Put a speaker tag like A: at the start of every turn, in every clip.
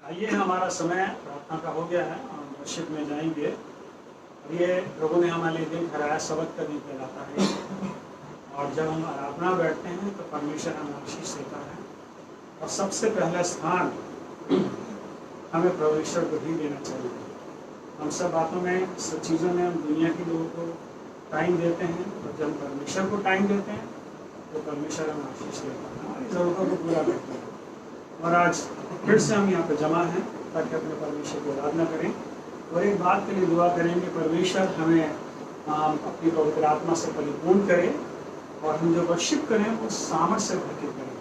A: आइए, हमारा समय प्रार्थना का हो गया है, हम वर्शिप में जाएंगे। और ये प्रभु ने हमारे लिए दिन ठहराया, सबक का दिन कहलाता है। और जब हम आराधना बैठते हैं तो परमेश्वर हमें आशीष देता है। और सबसे पहला स्थान हमें परमेश्वर को ही देना चाहिए। हम सब बातों में, सब चीज़ों में हम दुनिया के लोगों को टाइम देते हैं, और जब परमेश्वर को टाइम देते हैं तो परमेश्वर हमें आशीष देता है, हमारी ज़रूरतों को पूरा करते हैं। और आज फिर से हम यहाँ पर जमा हैं ताकि अपने परमेश्वर की आराधना करें और एक बात के लिए दुआ करेंगे, परमेश्वर हमें अपनी पवित्र आत्मा से परिपूर्ण करे और हम जो वर्शिप करें वो सामर्थ्य से भर के करें।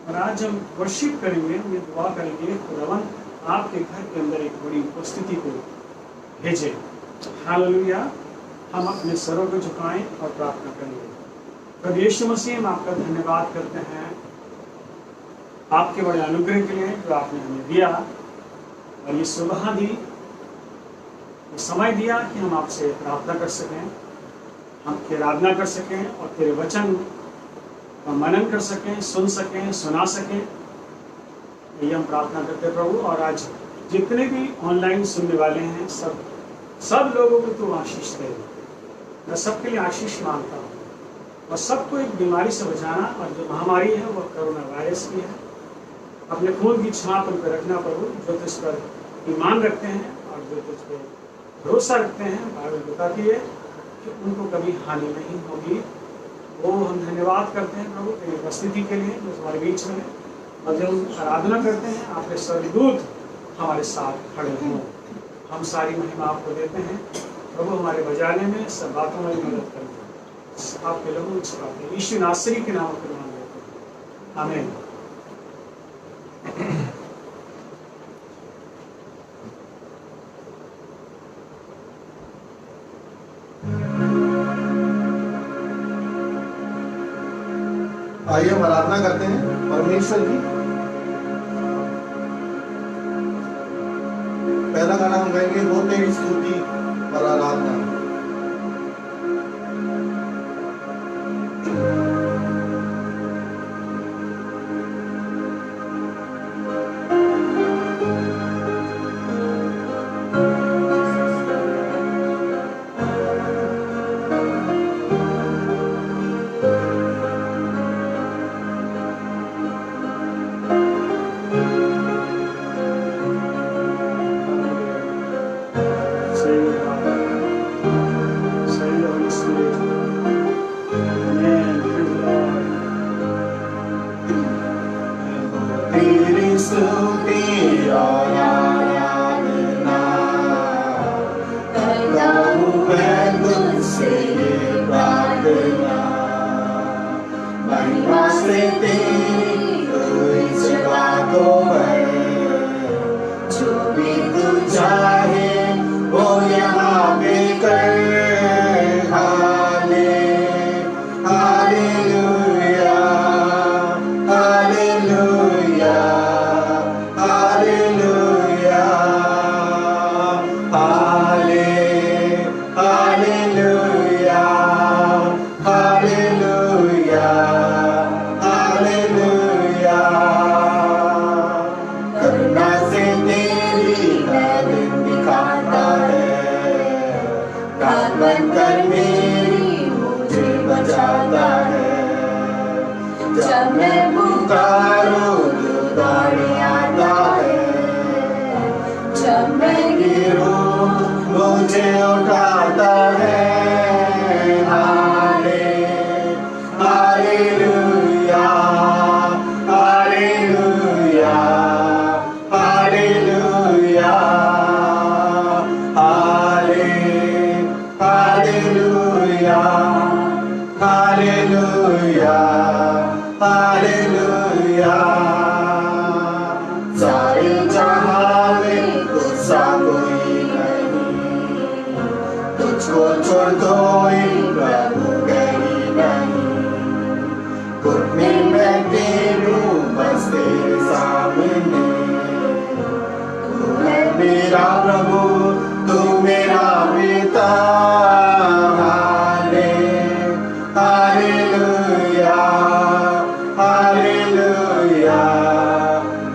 A: और आज हम वर्शिप करेंगे, हम ये दुआ करेंगे, खुदावन आपके घर के अंदर एक बड़ी उपस्थिति को भेजे। हालेलुया। हम अपने सरों को झुकाएं और प्रार्थना करेंगे। प्रभु यीशु मसीह, हम आपका धन्यवाद करते हैं आपके बड़े अनुग्रह के लिए जो आपने हमें दिया, और ये सुबह दी, ये समय दिया कि हम आपसे प्रार्थना कर सकें, हम की आराधना कर सकें और तेरे वचन का मनन कर सकें, सुन सकें, सुना सकें। ये हम प्रार्थना करते प्रभु। और आज जितने भी ऑनलाइन सुनने वाले हैं, सब लोगों को तू आशीष दे। मैं सबके लिए आशीष मांगता हूँ और सबको एक बीमारी से बचाना, और जो महामारी है वो कोरोना वायरस की है। अपने खून की छाप उन पर रखना प्रभु, जो तुझ पर ईमान रखते हैं और जो तुझ पर भरोसा रखते हैं। बाइबल बताती है कि उनको कभी हानि नहीं होगी। वो हम धन्यवाद करते हैं प्रभु तेरी उपस्थिति के लिए जो हमारे बीच में है। और जब हम आराधना करते हैं, आपके स्वर्गदूत हमारे साथ खड़े हों। हम सारी महिमा आपको देते हैं प्रभु, हमारे बजाने में, सब बातों में मदद करें। आपके लोगों को यीशु नासरी के नाम पर नाम देते हैं, आमीन।
B: आइए हम आराधना करते हैं परमेश्वर की। पहला गाना हम गाएंगे, वो तेरी स्तुति और आराधना।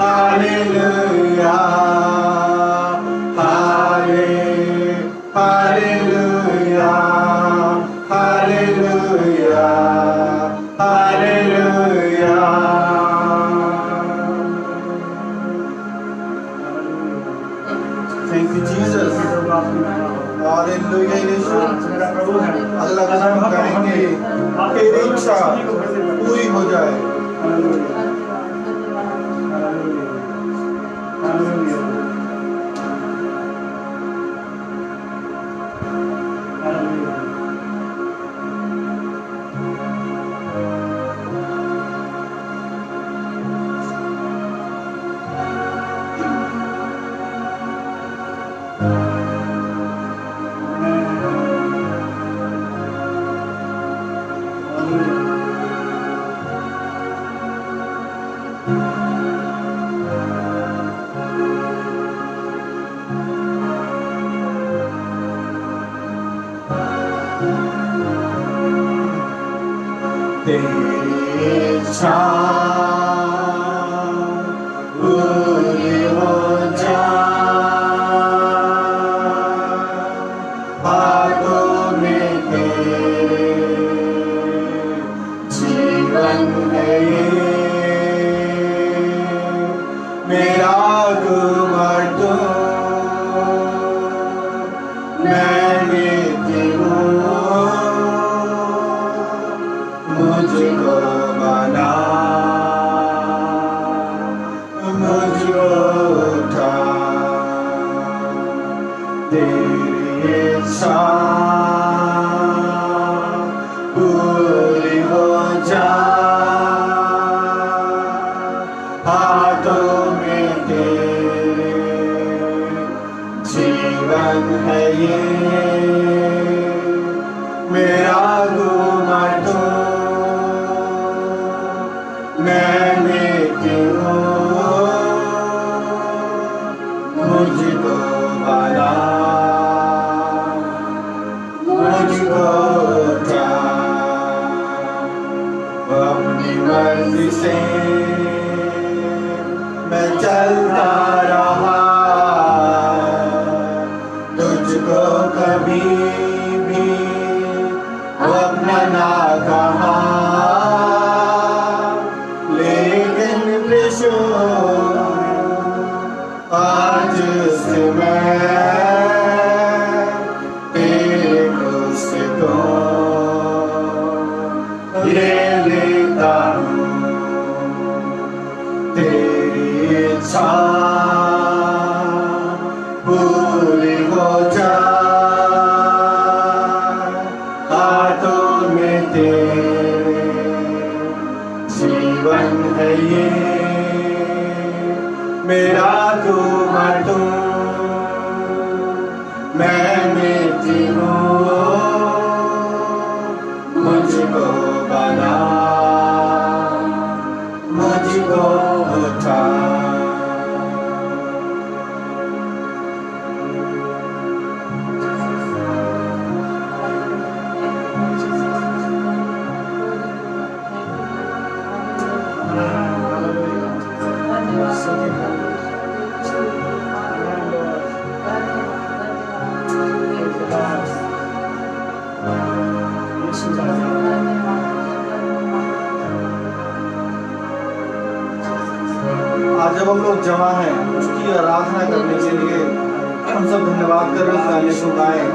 C: Hallelujah.
B: तेरी इच्छा पूरी हो जाए, हाथों में तेरे जीवन है ये, मेरा गुमर तो मैं लेती हूँ, मुझको बना, मुझको उठा, तेरी इच्छा पूरी हो जाए, हाथों में तेरे जीवन है ये, मेरा गुमर तो मैं लेती हूँ, मुझको बना, मुझको उठा, अपनी मर्जी से मैं चलता रहा, तुझको कभी भी अपना ना कहा, लेकिन प्रभु आज से मैं तेरे क्रूस को ले लेता हूँ, तेरी इच्छा पूरी हो जाए, हाथों में तेरे जीवन है ये, मेरा गुमर तू, मैं लेती हूँ, मुझको बना, मुझको उठा, आज जब हम लोग जमा हैं उसकी आराधना करने के लिए हम सब धन्यवाद कर रहे हैं, गाने को गाएं,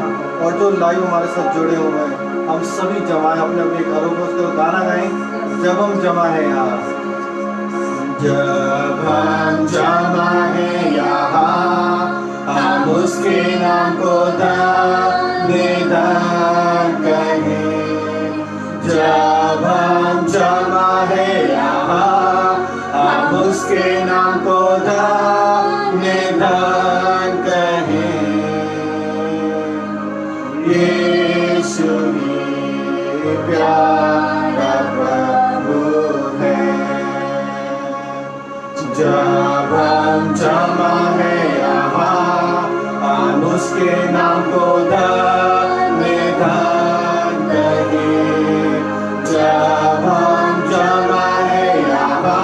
B: और जो लाइव हमारे साथ जुड़े हुए हैं हम सभी जमा हैं अपने अपने घरों में, उसको गाना गाएं जब हम जमा हैं यहाँ, जब हम जमा हैं यहाँ हम उसके नाम को निदान कहें, जब हम जमा हैं यहाँ हम उसके नाम को निदान कहें, यीशु ही प्यारा प्रभु है, जब हम जमा हैं यहाँ हम उसके नाम को निदान कहें, जब हम जमा हैं यहाँ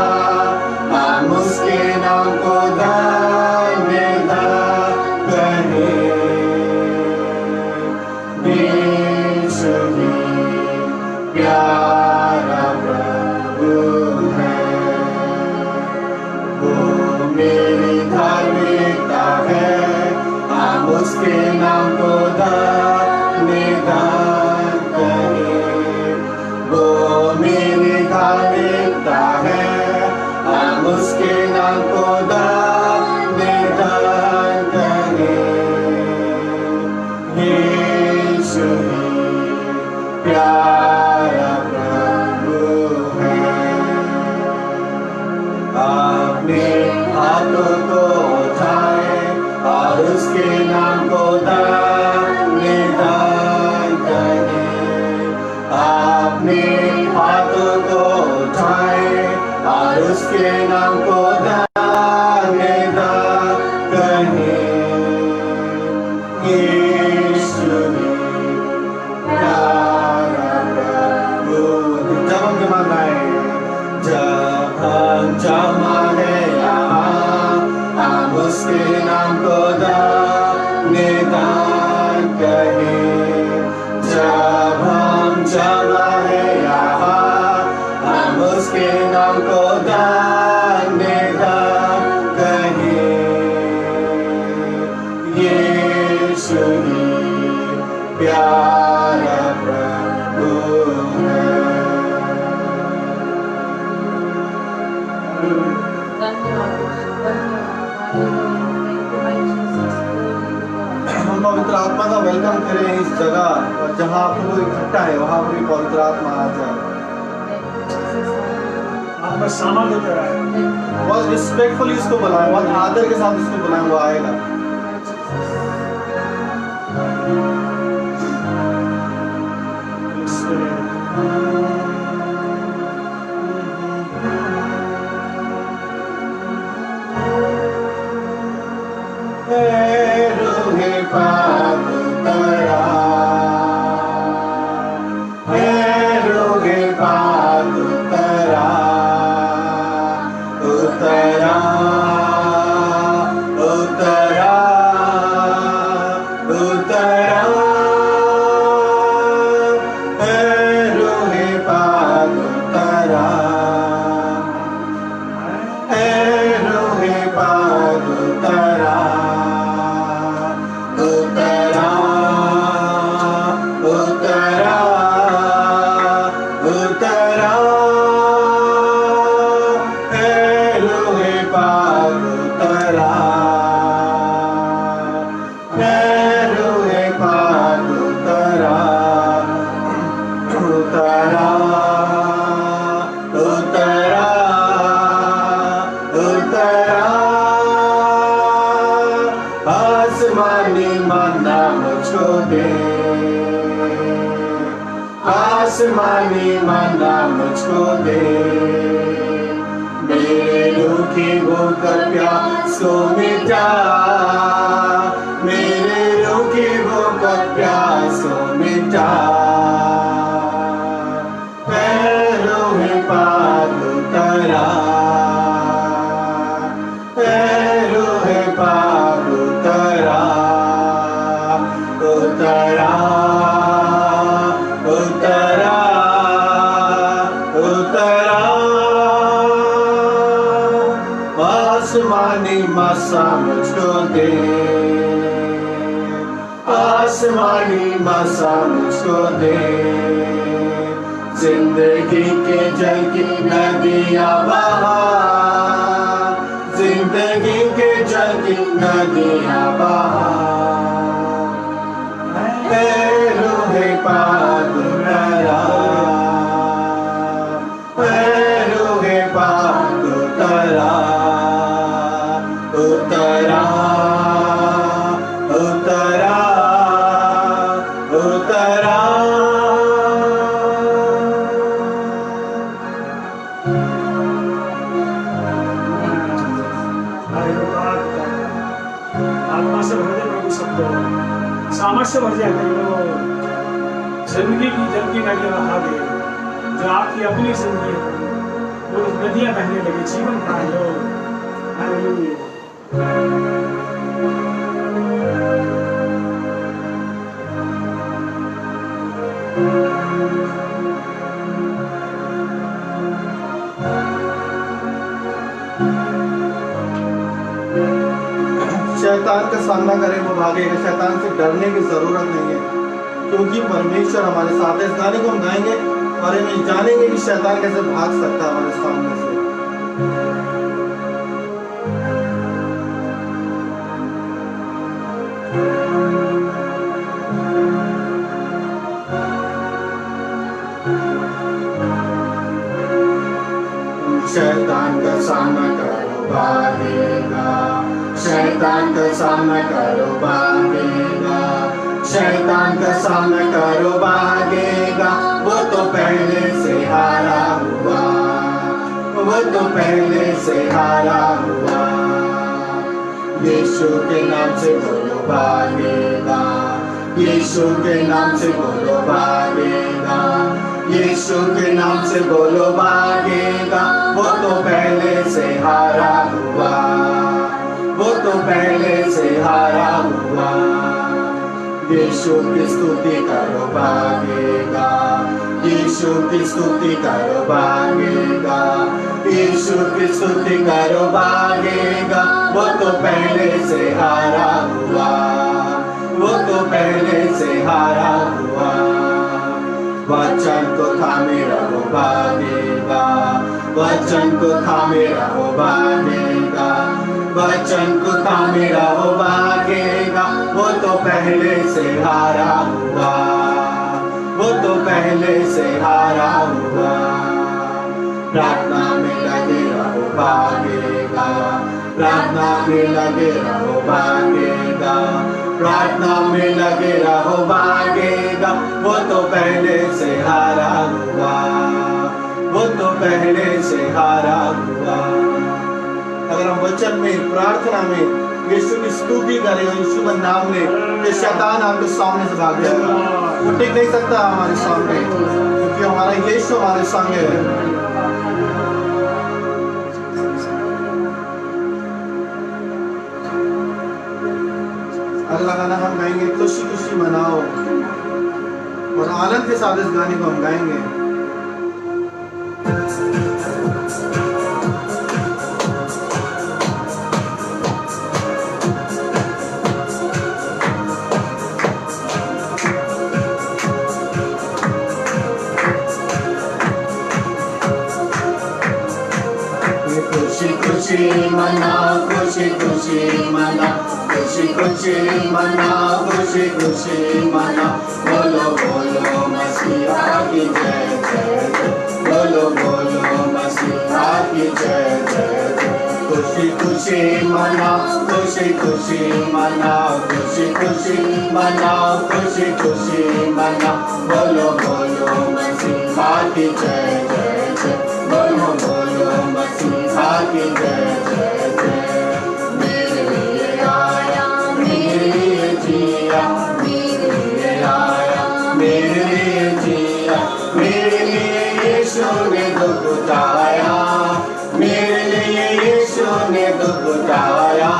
B: हम उसके नाम को निदान कहें, यीशु ही प्यारा प्रभु है, वो मेरी धार्मिकता है, हम उसके नाम को निदान कहें, वो मेरी धार्मिकता है, हम उसके नाम को निदान कहें, यीशु ही प्यारा प्रभु है, अपने हाथों को उठाए और उसके नाम को निदान करें, अपने हाथों को उठाए और उसके उसके नाम को दानेदार कहे। यीशु प्यारा प्रभु। जब हम जमा गाए, जब हम जमा है यहाँ, हम उसके नाम को दानेदार कहे। जब हम जमा है यहाँ, हम उसके नाम को दानेदार कहे। यीशु ही प्यारा प्रभु है। हम पवित्र आत्मा का वेलकम करें इस जगह, और जहाँ आप लोग इकट्ठा है वहाँ पर भी पवित्र आत्मा आ जाए।
A: आप बस सामान देते रहे।
B: बहुत रिस्पेक्टफुली इसको बुलाएं, बहुत आदर के साथ इसको बुलाएं, वो आएगा। रूहे पाक उतरा, रूहे पाक उतरा, उतरा, उतरा, उतरा। रूहे पाक उतरा, रूहे पाक उतरा, उतरा, उतरा, उतरा। रूहे पाक उतरा, रूहे पाक उतरा, उतरा, उतरा, उतरा। आसमानी मन्ना मुझको दे, आसमानी मन्ना मुझको दे। मेरे रूखी भूख और प्यास को मिटा, मेरे रूखी भूख और प्यास को मिटा। रूहे पाक उतरा, रूहे पाक उतरा, उतरा, उतरा, उतरा। आसमानी मसा मुझको दे, आसमानी मसा मुझको दे। जिंदगी के जल की नदियाँ बहा, जिंदगी के जल की नदियाँ बहा। रूहे पाक उतरा, रूहे पाक उतरा, उतरा, उतरा, उतरा।
A: आत्मा से भर दे प्रभु सबको, सामर्थ्य भर जाए प्रभु। जिंदगी की जल की नदियाँ बहा दे, जो आपकी अपनी जिंदगी है, वो नदियाँ बहने लगे, जीवन पाए लोग। हालेलुया।
B: शैतान का सामना करें वो भागेगा। शैतान से डरने की जरूरत नहीं है, क्योंकि परमेश्वर हमारे साथ है। इस गाने को हम गाएंगे और हम जानेंगे कि शैतान कैसे भाग सकता है हमारे सामने से। शैतान का सामना करो भागेगा, शैतान का सामना करो भागेगा, शैतान का सामना करो भागेगा। वो तो पहले से हारा हुआ, वो तो पहले से हारा हुआ। यीशु के नाम से बोलो भागेगा, यीशु के नाम से बोलो भागेगा, यीशु के नाम से बोलो भागेगा। वो तो पहले से हारा हुआ, वो तो पहले से हारा हुआ। यीशु की स्तुति करो भागेगा, यीशु की स्तुति करो भागेगा, यीशु की स्तुति करो भागेगा। वो तो पहले से हारा हुआ, वो तो पहले से हारा हुआ। वचन को थामे रहो भागेगा, वचन को थामे रहो भागेगा, वचन को थामे रहो भागेगा। वो तो पहले से हारा हुआ, वो तो पहले से हारा हुआ। प्रार्थना में लगे रहो भागेगा, प्रार्थना में लगे रहो भागेगा, प्रार्थना में लगे रहो भागेगा। वो तो पहले से हारा हुआ, वो तो पहले से हारा हुआ। अगर हम वचन में प्रार्थना में यीशु की स्तुति करें और यीशु का नाम ले, तो शैतान आपके सामने से भाग जाएगा। वो टिक नहीं सकता हमारे सामने, क्योंकि हमारा यीशु हमारे संग है। अगला गाना हम गाएंगे खुशी खुशी मनाओ, और आनंद के साथ इस गाने को हम गाएंगे। खुशी खुशी मनाओ, खुशी खुशी मनाओ, खुशी खुशी मनाओ, खुशी खुशी मनाओ। बोलो बोलो मसीहा की जय जय जय, बोलो बोलो मसीहा की जय जय जय। खुशी खुशी मनाओ, खुशी खुशी मनाओ, खुशी खुशी मनाओ, खुशी खुशी मनाओ। बोलो बोलो मसीहा की जय जय जय, बोलो बोलो मसीहा की जय जय जय। मेरे लिए आया, मेरे लिए जिया, मेरे लिए आया, मेरे लिए जिया, मेरे लिए यीशु ने दुख उठाया, मेरे लिए यीशु ने दुख उठाया।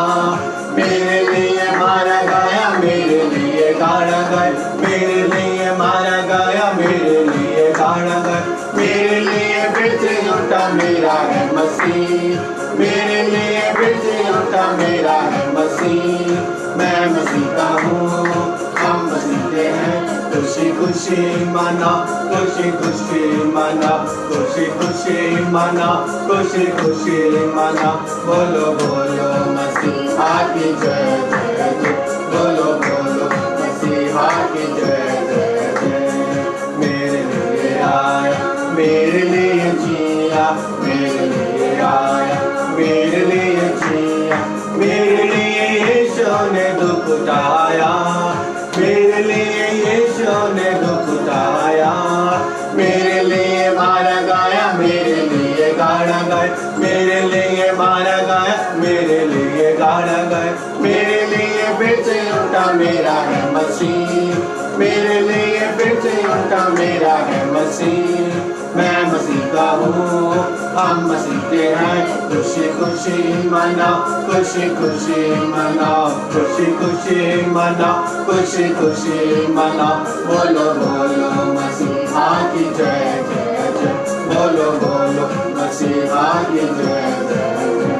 B: मेरे लिए मारा गया, मेरे लिए गाड़ा गया, मेरे लिए मारा गया, मेरे लिए गाड़ा गया। मेरे लिए फिर से उठा मेरा है मसीह, मेरे लिए फिर से उठा मेरा है मसीह। मैं मसीह का हूँ, हम मसीह के हैं। खुशी खुशी मना, खुशी खुशी मना, खुशी खुशी मना, खुशी खुशी मना। बोलो बोलो मसीहा की जय जय जय, बोलो बोलो मसीहा की जय जय जय। मेरे लिए आया, मेरे लिए जिया, मेरे लिए आया, मेरे लिए जिया, मेरे लिए यीशु ने दुख उठाया, मेरे लिए यीशु ने दुख उठाया। मेरे लिए मारा गया, मेरे लिए गाड़ा गया, मेरे लिए मारा गया, मेरे लिए गाड़ा गया। मेरे लिए फिर से उठा मेरा है मसीह, मेरे लिए फिर से उठा मेरा है मसीह। मैं मसीह का हूँ, हम मसीह के हैं। खुशी खुशी मनाओ, खुशी खुशी मनाओ, खुशी खुशी मनाओ, खुशी खुशी मनाओ। बोलो बोलो मसीहा की जय जय जय, बोलो बोलो मसीहा की जय जय जय।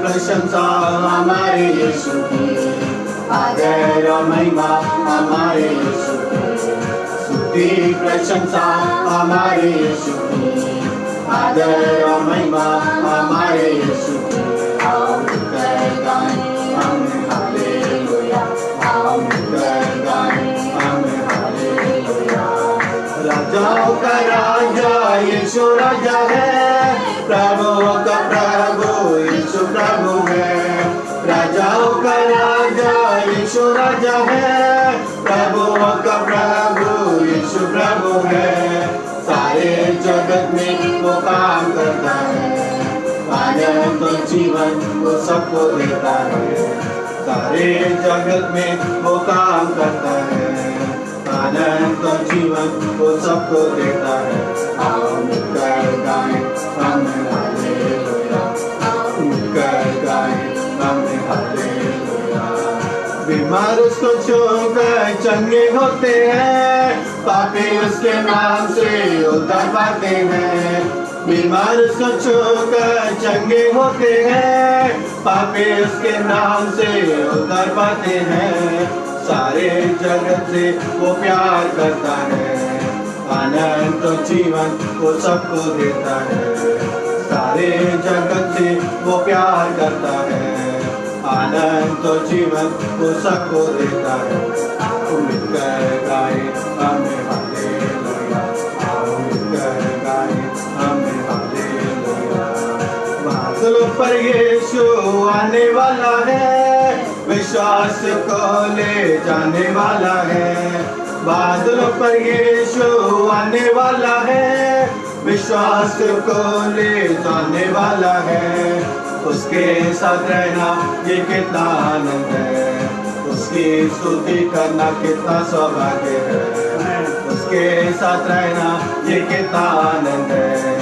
B: प्रशंसा हमारे यीशु की, आदर और महिमा हमारे यीशु की। स्तुति प्रशंसा हमारे यीशु की, आदर और महिमा हमारे यीशु की। आओ मिलकर गाएं हम हालेलुया, आओ मिलकर गाएं हम हालेलुया। राजाओं यीशु राजा है, प्रभुओं का प्रभु यीशु प्रभु है। राजाओं का राजा यीशु राजा है, प्रभुओं का प्रभु यीशु प्रभु है। सारे जगत में वो काम करता है, आनंद और जीवन वो सबको देता है। सारे जगत में वो काम करता है, आनंद और जीवन वो सबको देता है। आओ मिलकर गाएं हम हालेलुया, मिलकर गाएं हम हालेलुया। बीमार उसको छूकर चंगे होते हैं, पापी उसके नाम से उद्धार पाते हैं। बीमार उसको छूकर चंगे होते हैं, पापी उसके नाम से उद्धार पाते हैं। सारे जगत से वो प्यार करता है, आनंद तो जीवन वो सबको देता है। सारे जगत से वो प्यार करता है, आनंद तो जीवन वो सबको देता है। आओ मिलकर गाएं हमें हालेलुया, आओ मिलकर गाएं हमें हालेलुया। बादलों पर यीशु आने वाला है, विश्वास को ले जाने वाला है। बादलों पर यीशु आने वाला है, विश्वास को ले जाने वाला है। उसके साथ रहना ये कितना आनंद है, उसकी स्तुति करना कितना सौभाग्य है। उसके साथ रहना ये कितना आनंद है,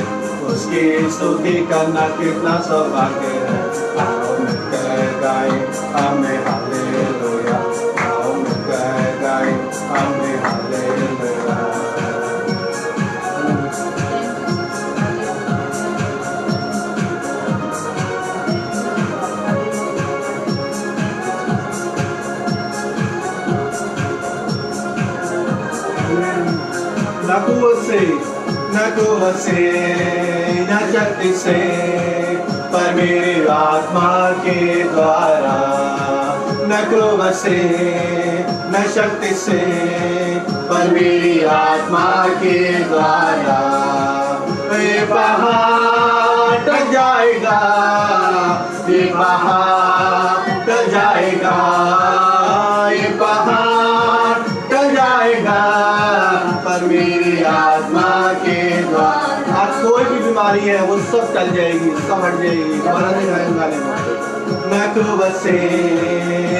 B: उसकी स्तुति करना कितना सौभाग्य है। आओ मिलकर गाएं हमें हालेलुया, आओ मिलकर गाएं हमें हालेलुया। न कुवत से न शक्ति से, पर मेरी आत्मा के द्वारा। न कुवत से न शक्ति से, पर मेरी आत्मा के द्वारा। ये पहाड़ टल जाएगा, ये पहाड़ टल जाएगा, ये पहाड़ टल जाएगा, पर मेरी आत्मा के द्वारा। आज कोई भी बीमारी है वो सब टल जाएगी, सब हट जाएगी। दोबारा से गाने गाने न कुवत से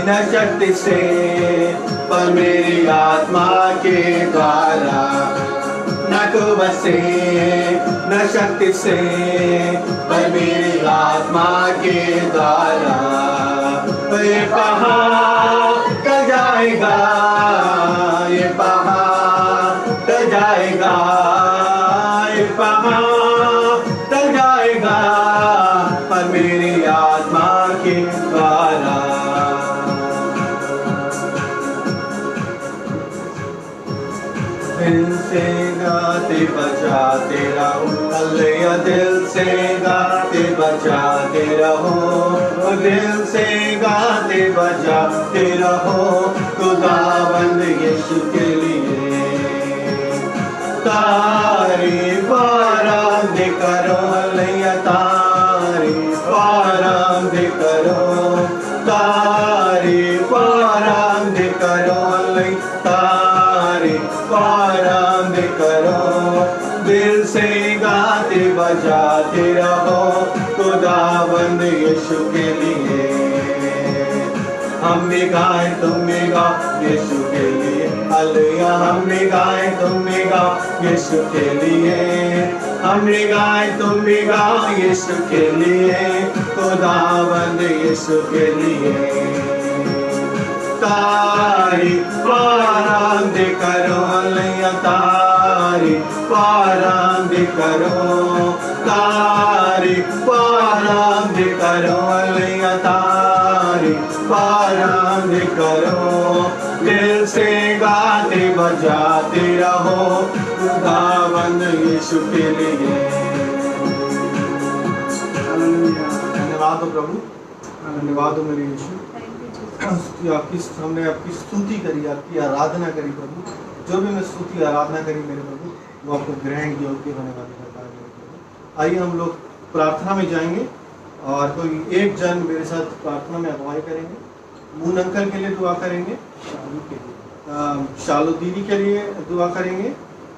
B: न शक्ति से, पर मेरी आत्मा के द्वारा। न कुवत से न शक्ति से, पर मेरी आत्मा के द्वारा। ये पहाड़ टल जाएगा, ये पहाड़ टल जाएगा, ये पहाड़ टल जाएगा, पर मेरी आत्मा के द्वारा। दिल से गाते बजाते रहो, अल्लाह दिल से गाते बजाते रहो, दिल से गाते बजाते रहो। खुदावंद यीशु के लिए तारीफ आराम करो, अल्लाह तारीफ आराम करो, तारीफ आराम करो, अल्लाह तारीफ आराम करो। दिल से गाते बजाते रहो, खुदावंद यीशु के लिए। हम भी गाएं तुम भी गाओ यीशु के लिए, हालेलुया। हम भी गाएं तुम भी गाओ यीशु के लिए, हम भी गाएं तुम भी गाओ यीशु के लिए, खुदावंद यीशु के लिए। तारीफ आराम करो, अल्लाह तारीफ आराम करो, तारीफ आराम करो, अल्लाह तारीफ आराम करो। दिल से गाते बजाते रहो, खुदावंद यीशु के लिए। धन्यवाद हो प्रभु, धन्यवाद हो मेरे यीशु। आपकी हमने आपकी स्तुति करी, आपकी आराधना करी प्रभु। जो भी मैं स्तुति आराधना करी मेरे प्रभु, वो आपको ग्रहण योग्य होने वाली है। आइए हम लोग प्रार्थना में जाएंगे और कोई एक जन मेरे साथ प्रार्थना में अगुवाई करेंगे। मून अंकल के लिए दुआ करेंगे, शालू दीदी के लिए दुआ करेंगे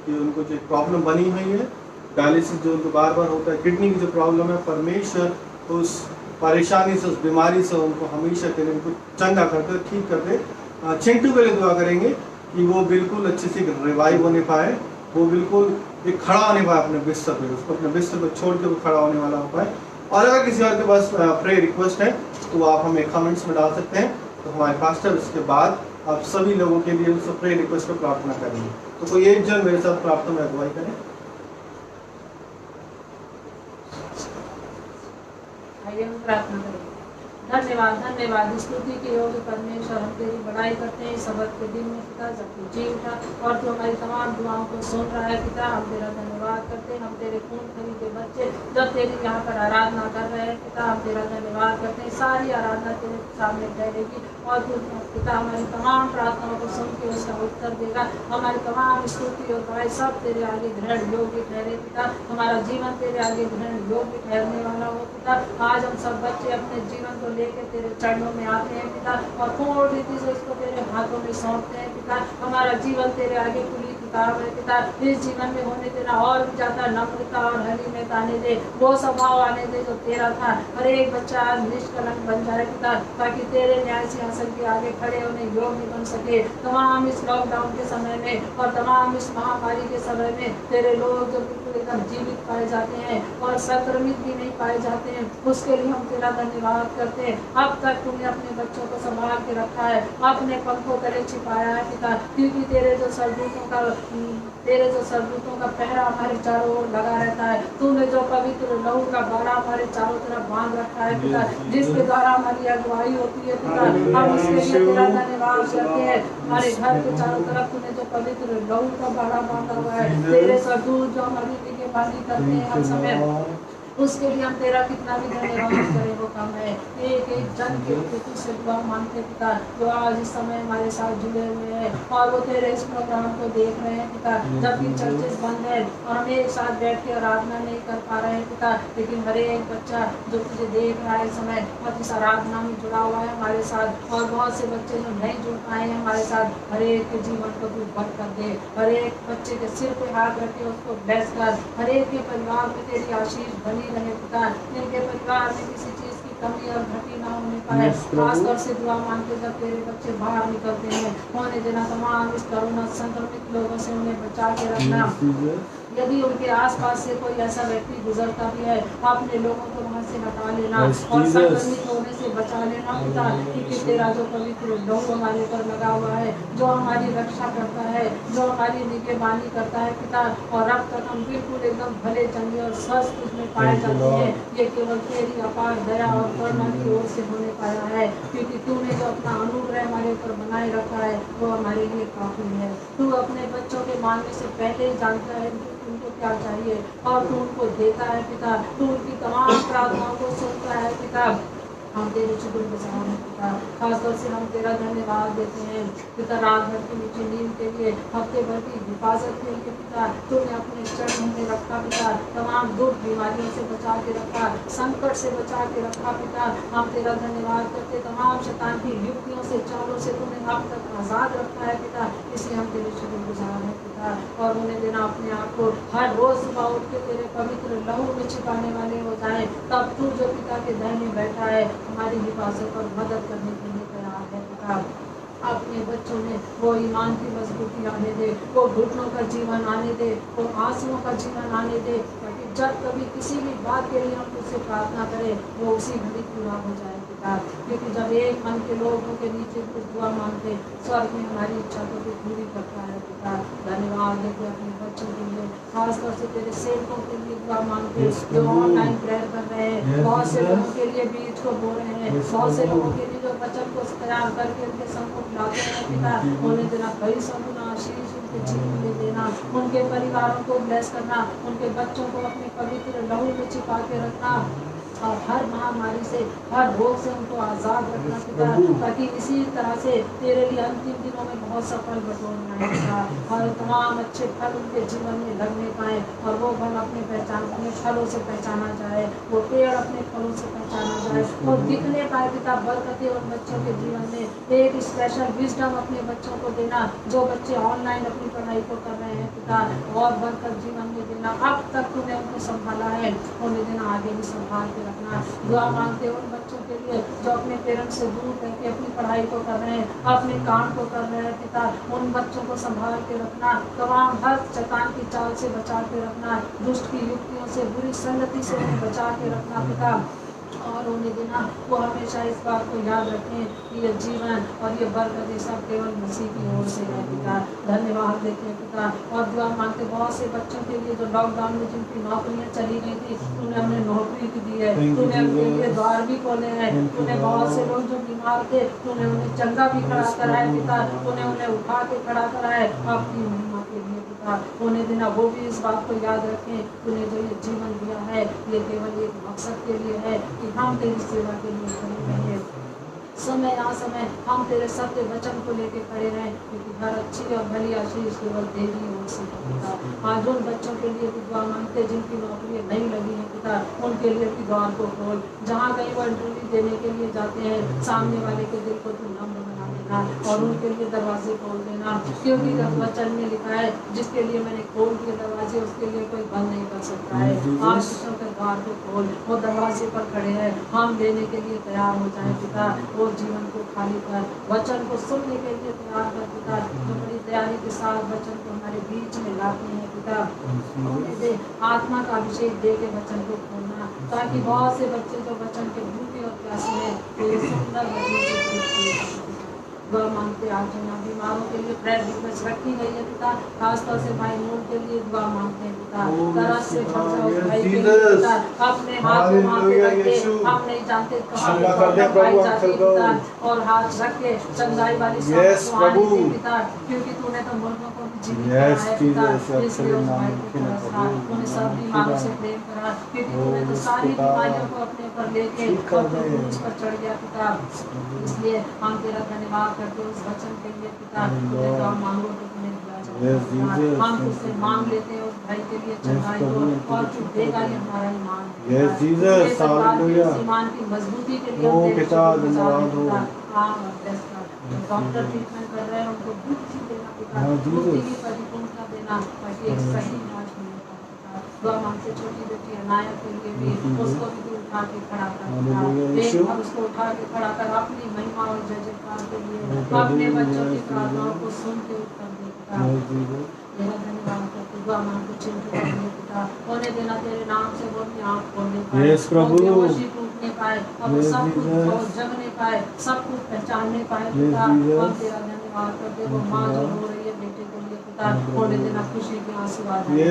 B: कि उनको जो प्रॉब्लम बनी हुई है डायलिसिस जो उनको बार बार होता है, किडनी की जो प्रॉब्लम है, परमेश्वर उस परेशानी से, उस बीमारी से उनको हमेशा के लिए उनको चंगा कर दे, ठीक कर दे। चिंटू के लिए दुआ करेंगे कि वो बिल्कुल अच्छे से रिवाइव होने पाए, वो बिल्कुल एक खड़ा होने पाए अपने बिस्तर पे, उसको अपने बिस्तर पर छोड़ के वो खड़ा होने वाला हो पाए। और अगर किसी और के पास प्रे रिक्वेस्ट है तो आप हमें कमेंट्स में डाल सकते हैं, तो हमारे पास्टर उसके बाद आप सभी लोगों के लिए उस प्रे रिक्वेस्ट पर प्रार्थना करेंगे। तो कोई एक जन मेरे साथ प्रार्थना में अगुवाई करें।
C: आइए हम प्रार्थना करेंगे। धन्यवाद धन्यवाद स्तुति के योग्य परमेश्वर, हम तेरी बड़ाई करते हैं सबक के दिन में पिता, जब तू जी उठा और तू हमारी तमाम दुआओं को सुन रहा है पिता। हम तेरा धन्यवाद करते हैं, हम तेरे खून खरीदे बच्चे जब तेरी यहाँ पर आराधना कर रहे हैं पिता, हम तेरा धन्यवाद करते हैं। सारी आराधना तेरे सामने ठहरेगी और तू पिता हमारी तमाम प्रार्थनाओं को सुन के उसका उत्तर देगा। हमारी तमाम स्तुति और दवाई सब तेरे आगे ग्रहण योग्य ठहरे पिता, हमारा जीवन तेरे आगे ग्रहण योग्य ठहरने वाला हो पिता। आज हम सब बच्चे अपने जीवन को लेकर तेरे चरणों में आते हैं पिता और पूर्ण रीति से इसको तेरे हाथों में सौंपते हैं पिता। हमारा जीवन तेरे आगे खुली किताब है पिता, इस जीवन में होने देना और भी ज्यादा नम्रता और हलीमियत आने दे, वो स्वभाव आने दे जो तेरा था। हर एक बच्चा आज निष्कलंक बन जाए पिता, ताकि तेरे न्याय सिंहासन के आगे खड़े होने योग्य बन सके। तमाम इस लॉकडाउन के समय में और तमाम इस महामारी के समय में तेरे लोग जो बिल्कुल एकदम जीवित पाए जाते हैं और संक्रमित भी नहीं पाए जाते हैं, उसके लिए हम तेरा धन्यवाद करते हैं। अब तक तूने अपने बच्चों को संभाल के रखा है, अपने पंखों तले छिपाया है पिता, क्योंकि तेरे जो सरदूतों का पहरा हमारे चारों ओर लगा रहता है। तूने जो पवित्र लहू का बाड़ा हमारे चारों तरफ बांध रखा है पिता, जिसके द्वारा हमारी अगुवाई होती है पिता, हम उसके लिए तेरा धन्यवाद करते हैं। हमारे घर के चारों तरफ तूने जो पवित्र लहू का बाड़ा बांधा हुआ है, तेरे सरदूत जो हमारी निगरानी करते हैं हर समय, उसके लिए हम तेरा कितना भी धन्यवाद करें वो कम है। एक एक जन के प्रति से दुआ मांगते पिता, जो आज इस समय हमारे साथ जुड़े हुए हैं और वो तेरे इस प्रोग्राम को देख रहे हैं पिता, जबकि चर्चेस बंद है और हम एक साथ बैठ के आराधना नहीं कर पा रहे हैं पिता, लेकिन हर एक बच्चा जो तुझे देख रहा है इस समय और इस आराधना में जुड़ा हुआ है हमारे साथ, और बहुत से बच्चे जो नहीं जुड़ पाए हैं हमारे साथ, हर एक के जीवन को तू बंद कर दे। हर एक बच्चे के सिर पे हाथ रख के उसको ब्लेस कर, हर एक के परिवार में तेरी आशीष बनी रहे पिता, इनके परिवार में किसी चीज की कमी और घटी ना होने पाए। खासतौर से दुआ मांगते जब तेरे बच्चे बाहर निकलते हैं, होने देना तमाम इस कोरोना संक्रमित लोगों से उन्हें बचा के रखना। यदि उनके आसपास से कोई ऐसा व्यक्ति गुजरता भी है, अपने लोगों को वहाँ से हटा लेना और संक्रमित होने से बचा लेना पिता, क्योंकि तेरा जो पवित्र लहू हमारे ऊपर लगा हुआ है, जो हमारी रक्षा करता है, जो हमारी निगरानी करता है पिता, और अब तक हम बिल्कुल एकदम भले चंगे और स्वस्थ उसमें पाए जाते हैं, ये केवल तेरी अपार दया और करुणा की ओर से होने पाया है, क्योंकि तूने जो अपना अनुग्रह हमारे ऊपर बनाए रखा है वो हमारे लिए काफी है। तू अपने बच्चों के मांगने से पहले ही जानता है उनको क्या चाहिए और तू उनको देता है पिता, तू उनकी तमाम प्रार्थनाओं को सुनता है पिता। हम तेरे शुक्रगुजार हैं पिता, खासतौर से हम तेरा धन्यवाद देते हैं पिता, रात भर की मीठी नींद के लिए, हफ्ते भर की हिफाजत के लिए पिता, तूने अपने चरणों में रखा पिता, तमाम दुख बीमारियों से बचा के रखा, संकट से बचा के रखा पिता। हम तेरा धन्यवाद करते, तमाम शैतान की युक्तियों से, चालों से तूने अब तक आज़ाद रखा है पिता, इसलिए हम तेरे शुक्रगुजार हैं पिता। और उन्हें देना अपने आप को हर रोज सुबह उठ के तेरे पवित्र लहू में छिपाने वाले हो जाए, तब तू जो पिता के दाहिने बैठा है हमारी हिफाजत और मदद करने के लिए तैयार है पिता। अपने बच्चों में वो ईमान की मजबूती आने दे, वो घुटनों का जीवन आने दे, वो आंसुओं का जीवन आने दे, ताकि जब कभी किसी भी बात के लिए हम तुझसे प्रार्थना करें वो उसी घड़ी पूरा हो जाए पिता। क्योंकि जब एक मन के लोगों के नीचे कुछ दुआ मांगते, स्वर्ग में हमारी इच्छा को भी पूरी करता है पिता। धन्यवाद देते अपने बच्चों के लिए, खासतौर से तेरे सेवकों के लिए दुआ मांगते जो ऑनलाइन प्रेयर कर रहे हैं, बहुत से लोगों के लिए बीज को बो रहे हैं, बहुत से लोगों के लिए जो वचन को तैयार करके उनके सम्मुख लाते हैं पिता, उन्हें देना कई समुना आशीष उनके जीवन में देना, उनके परिवारों को ब्लेस करना, उनके बच्चों को अपने पवित्र लहू में छिपा के रखना, और हर महामारी से, हर रोग से उनको आज़ाद रखना पिता, ताकि इसी तरह से तेरे लिए अंतिम दिनों में बहुत सफल बटोरना है पिता। और तमाम अच्छे फल उनके जीवन में लगने पाए और वो फल अपने फलों से पहचाना जाए, वो पेड़ अपने फलों से पहचाना जाए और दिखने पाए पिता। बरकतें उन बच्चों के जीवन में एक स्पेशल विजडम अपने बच्चों को देना, जो बच्चे ऑनलाइन अपनी पढ़ाई को कर रहे हैं पिता, और बरकत जीवन में देना। अब तक तूने उनको संभाला है, उन्हें देना आगे भी संभाल के रखना। दुआ मांगते उन बच्चों के लिए जो अपने पेरेंट्स से दूर रह के अपनी पढ़ाई को कर रहे हैं, अपने काम को कर रहे हैं पिता, उन बच्चों को संभाल के रखना, तमाम हर शैतान की चाल से बचा के रखना, दुष्ट की युक्तियों से, बुरी संगति से उन्हें बचा के रखना पिता। और उन्हें देना वो हमेशा इस बात को याद रखें कि ये जीवन और ये बरकतें सब केवल मसीह की ओर से है पिता। धन्यवाद देते हैं पिता। और दुआ मांगते बहुत से बच्चों के लिए जो लॉकडाउन में जिनकी नौकरियां चली गई थी, तूने हमें नौकरी भी दी है, तूने उनके लिए द्वार भी खोले हैं, तूने बहुत से लोग जो बीमार थे तूने उन्हें चंगा भी खड़ा कराया पिता, तूने उन्हें उठा के खड़ा कराया अपनी महिमा के लिए पिता। उन्हें देना वो भी इस बात को याद रखें, तूने जो ये जीवन दिया है ये केवल एक मकसद के लिए है कि हम तेरी सेवा के लिए खड़े रहें। समय आ समय हम तेरे सत्य वचन को लेके खड़े रहें, क्योंकि हर अच्छी और भली आशीष केवल तेरी ओर से है पिता। आज उन बच्चों के लिए भी दुआ मांगते जिनकी नौकरियां नहीं लगी हैं पिता, उनके लिए भी द्वार को खोल। जहाँ कहीं वो इंटरव्यू देने के लिए जाते हैं, सामने वाले के दिल को तू नम्र बना देना और उनके लिए दरवाजे खोल देना, क्योंकि वचन में लिखा है जिसके लिए मैंने खोल दिए दरवाजे उसके लिए कोई बंद नहीं कर सकता है। आज बच्चों के द्वार को खोल, वो दरवाजे पर खड़े हैं, हम देने के लिए तैयार हो जाए पिता। वो जीवन को खाली कर, वचन को सुनने के लिए तैयार कर पिता, जो बड़ी तैयारी के साथ वचन को हमारे बीच में लाते हैं पिता। उन्हें दे आत्मा का अभिषेक दे के वचन को खोलना, ताकि बहुत से बच्चे जो वचन के भूखे और प्यासे हैं वो सुंदर वचन से पीते। दुआ मांगते आज यहाँ बीमारों के लिए प्रेयर रिक्वेस्ट रखी गई है पिता, खासतौर से भाई नूर के लिए दुआ मांगते हैं पिता। तरस से भर जाओ भाई के लिए पिता, अपने हाथ वहाँ पे रख के, हम नहीं जानते कहाँ पे प्रॉब्लम पाई जाती है पिता, और हाथ रख के चंगाई वाली सुहानी दे पिता, क्योंकि तूने तो मुल्कों को भी जीवित करा है पिता। इसलिए उस भाई की तरस रहा, उन्हें सब बीमारों से प्रेम करा, क्योंकि तूने तो सारी बीमारियों को अपने ऊपर लेके और तू क्रूस पर चढ़ गया पिता। इसलिए हम तेरा धन्यवाद करते उस वचन के लिए पिता, तुझे जो हम मांगो तो तुम्हें दिया जाएगा। हम तुझसे मांग लेते हैं उस भाई के लिए चंगाई को, और तू देगा ये हमारा ईमान है पिता। ईमान की मजबूती के लिए हम तेरे शुक्र गुजार हैं पिता। हाँ, bless कर। डॉक्टर ट्रीटमेंट कर रहे हैं, उनको बुद्धि देना पिता, बुद्धि की परिपूर्णता देना, ताकि एक सही इलाज मिले पिता। दुआ मांगते छोटी बेटी अनाया के लिए भी, उसको भी तू उठा के खड़ा कर पिता, एक बार उसको उठा के खड़ा कर अपनी महिमा और जय जयकार के लिए, अपने बच्चों की प्रार्थनाओं को सुन के उत्तर दे पिता। तेरा धन्यवाद करते दुआ मांगते चिंटू के लिए पिता, होने देना तेरे नाम से वो अपनी आँख खोलने पाए, वो बेहोशी टूटने पाए, और वो सब कुछ जगने पाए, सब कुछ पहचानने पाए पिता। हम तेरा धन्यवाद करते, वो माँ जो रो रही है बेटे के लिए पिता, होने देना खुशी के आंसू आ जाए।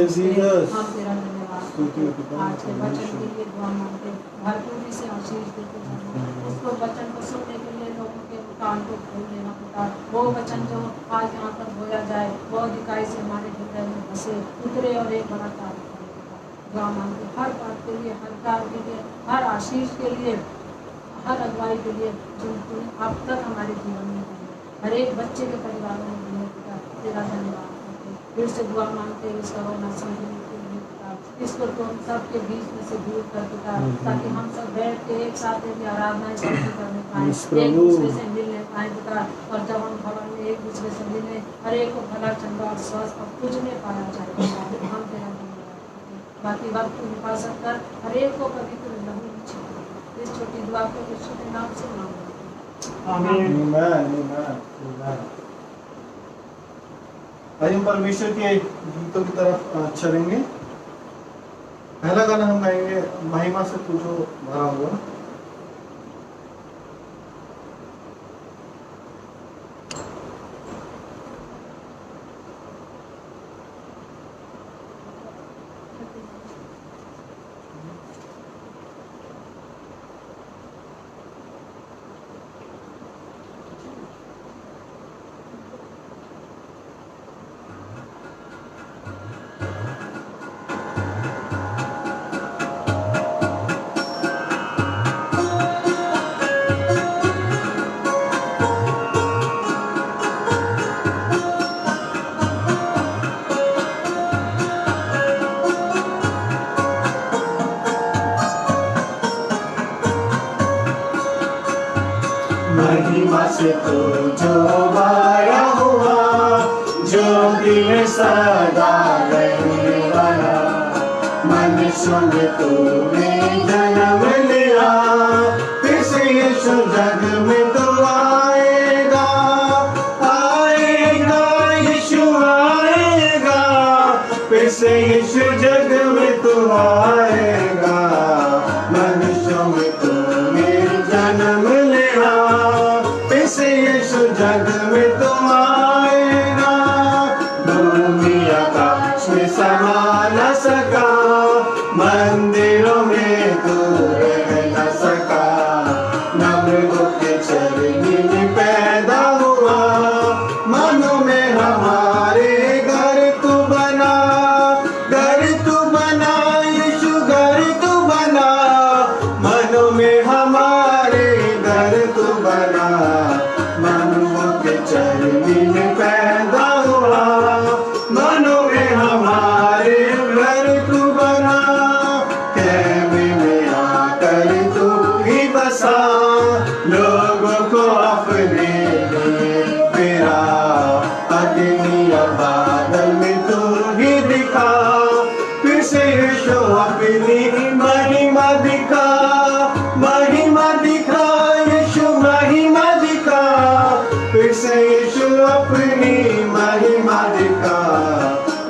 C: हम तेरा धन्यवाद करते, आज के वचन के लिए दुआ मांगते, भरपूरी से आशीष देते जाना, उसको वचन को सुनने के लिए लोगों के कान को खोल देना पिता। वो वचन जो आज यहाँ पर बोया जाए, वो अधिकाई से हमारे हृदय में बसे, उतरे और एक बड़ा कार्य करे पिता। दुआ मांगते हर बात के लिए, हर कार्य के लिए, हर आशीष के लिए, हर अगुवाई के लिए जो तूने अब तक हमारे जीवन में दी है, हर एक बच्चे के परिवार में दी है पिता, तेरा धन्यवाद करते। फिर से दुआ मांगते इस कोरोना संक्रमण के लिए पिता, इसको तो हम सबके बीच में से दूर कर पिता, ताकि हम सब बैठ के एक साथ भी आराधना करने पाए, एक दूसरे से मिलने पाए पिता। और जब हम भवन में एक दूसरे से मिले, हर एक को भला चंगा और स्वस्थ और तुझने पाया जाए पिता। हम तेरा धन्यवाद करते, बाकी वक्त की हिफाजत कर, हर एक को पवित्र लहू में छिपा। इस छोटी दुआ को यीशु के नाम से मांगते।
A: आमीन।
B: आइए हम परमेश्वर के गीतों की तरफ चलेंगे। पहला गाना हम गाएंगे महिमा से तुझो भरा हुआ। महिमा से तू जो वाया हुआ, जो दिल सदा रहने वाला। मनुष्य में तूने जन्म लिया, फिर से यीशु जग में तू आएगा, आएगा यीशु आएगा, फिर से यीशु जग में तू आएगा। मनुष्य में तूने जन्म लिया, फिर से यीशु जग में तू आएगा। भूमि आकाश में समा न सका, मंदिरों में तू रह न सका। नवरों के चरनी में पैदा हुआ, मनो में हमारे घर तू बना, घर तू बना यीशु घर तू बना। मनो में हमारे घर तू बना, मनुओं के चरनी में पैदा हुआ, मनो में हमारे घर तू बना। कहने में आकर तू ही बसा, लोगों को अपने लिए फिरा। अग्नि और बादल में तू ही दिखा, फिर से यीशु अपनी महिमा दिखा, महिमा दिखा यीशु महिमा दिखा। फिर से यीशु अपनी महिमा दिखा,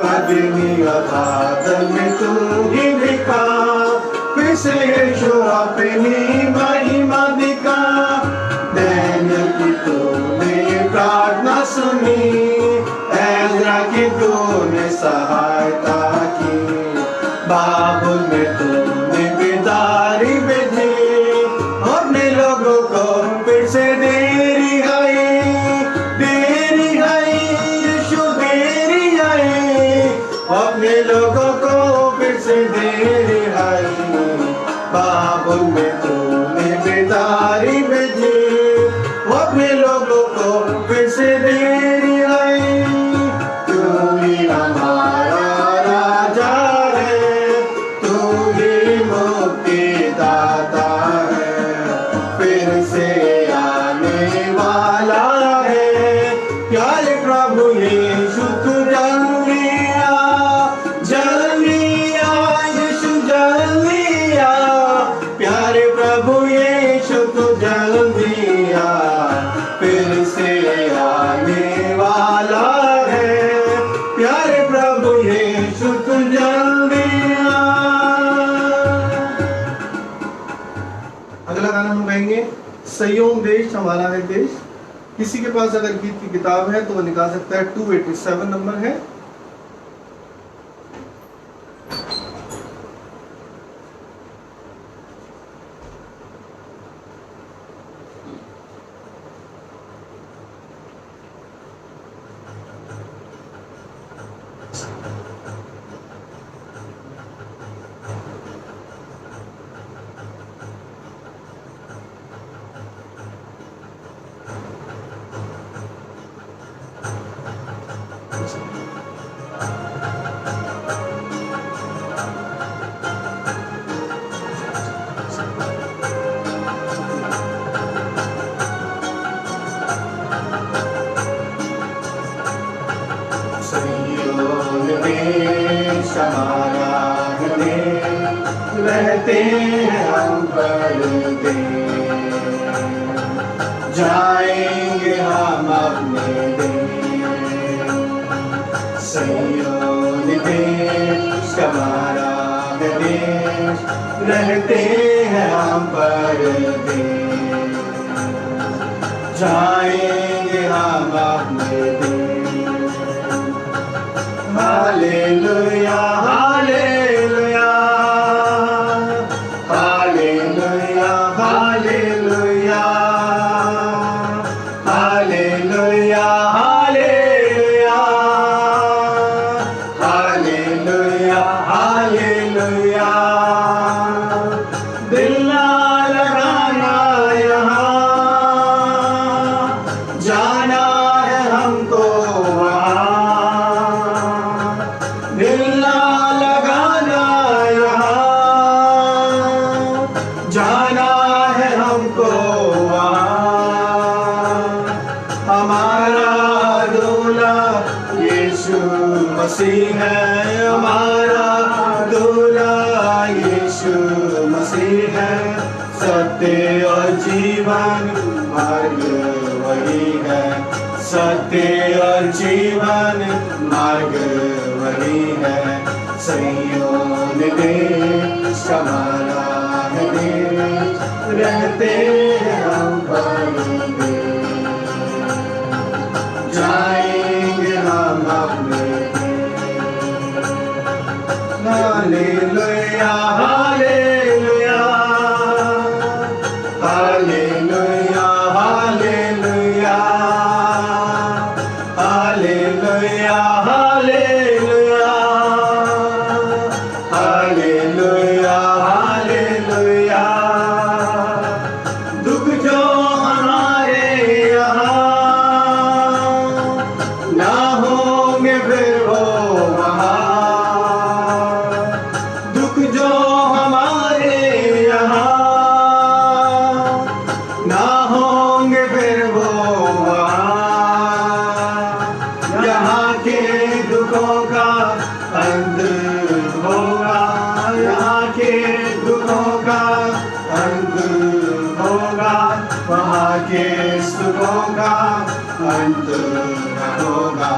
B: अग्नि और बादल में तू ही दिखा, फिर से यीशु अपनी महिमा दिखा। डैनियल की तूने प्रार्थना सुनी, एज़रा की तूने सहायता की, बाबुल में तूने बेदारी बिधी, अपने लोगों को फिर से देरी आई, देरी आई यीशु देरी आई, अपने लोगों को फिर से देरी आई। बाबुल में तूने बेदारी भेजी, अपने लोगों को फिर से देरी आई। तू ही हमारा राजा है, तू ही मुक्ति दाता है, फिर से आने वाला है। प्यारे प्रभु यीशु तू जल्दी आ, जल्दी आ यीशु जल्दी आ। प्यारे प्रभु यीशु तू जल्दी आ, फिर से आने वाला है। प्यारे प्रभु यीशु तू जल्दी आ। अगला गाना हम गाएंगे, सयोम देश हमारा है देश। किसी के पास अगर गीत की किताब है तो वो निकाल सकता है, 287 नंबर है। रहते हैं हम परदेश, जाएंगे हम अपने देश। सिय्योन देश हमारा देश, रहते हैं हम परदेश, जाएंगे हम अपने देश। Hallelujah hallelujah hallelujah hallelujah hallelujah hallelujah hallelujah. दिल ना लगाना यहाँ, जाना है हमको वहाँ। दिल ना लगाना यहाँ, जाना है हमको वहाँ। मसीह है हमारा दूल्हा, यीशु मसीह है सत्य और जीवन मार्ग वही है, सत्य और जीवन मार्ग वही है। सिय्योन देश हमारा है देश, रहते हैं हम परदेश, जाएंगे हम अपने hallelujah hallelujah hallelujah hallelujah hallelujah hallelujah hallelujah hallelujah. दुख जो हमारे यहाँ ना होंगे फिर वो वहाँ, दुख जो हमारे यहाँ ना होंगे फिर वो वहाँ, यहाँ के दुखों का अंत होगा, यहाँ के दुखों का अंत होगा, वहाँ के सुखों का अंत न होगा,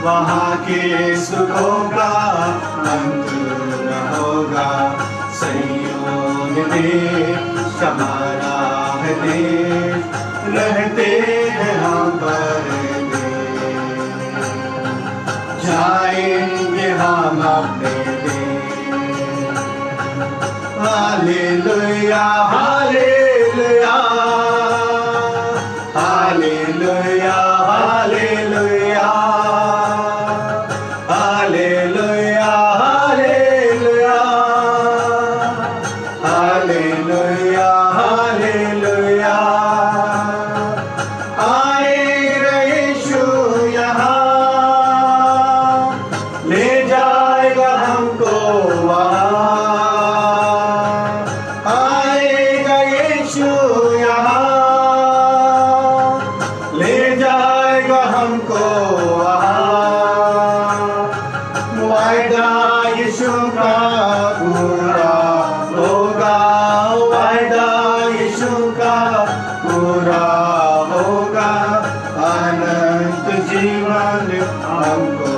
B: वहाँ के सुखों का अंत न होगा। सिय्योन देश हमारा है देश, रहते हैं हम परदेश, जाएंगे हम अपने देश। Hallelujah hallelujah hallelujah hallelujah hallelujah hallelujah hallelujah hallelujah. आएगा यीशु यहाँ, ले जाएगा हमको वहाँ, आएगा यीशु यहाँ, ले जाएगा हमको वहाँ। वायदा यीशु का पूरा होगा, वायदा यीशु का पूरा होगा, अनंत जीवन हमको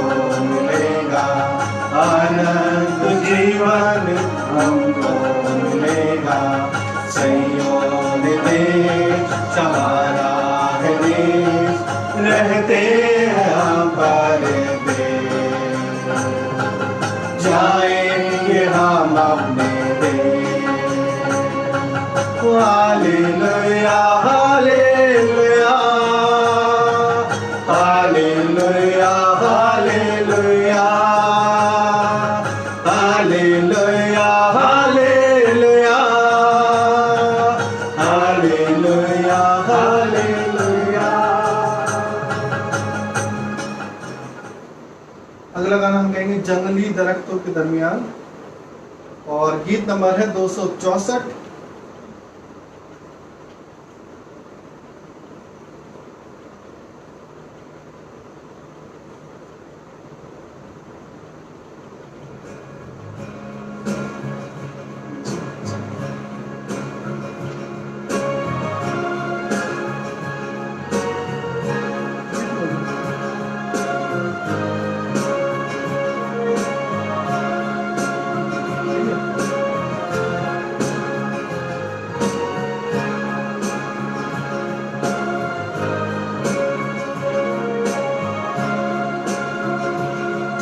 B: मिलेगा, अनंत जीवन हमको मिलेगा। सिय्योन देश हमारा है देश, रहते हैं हम परदेश, जाएंगे हम अपने देश। Hallelujah hallelujah hallelujah hallelujah hallelujah hallelujah hallelujah hallelujah. अगला गाना हम गाएंगे जंगली दरख्तों के दरमियान, और गीत नंबर है 264।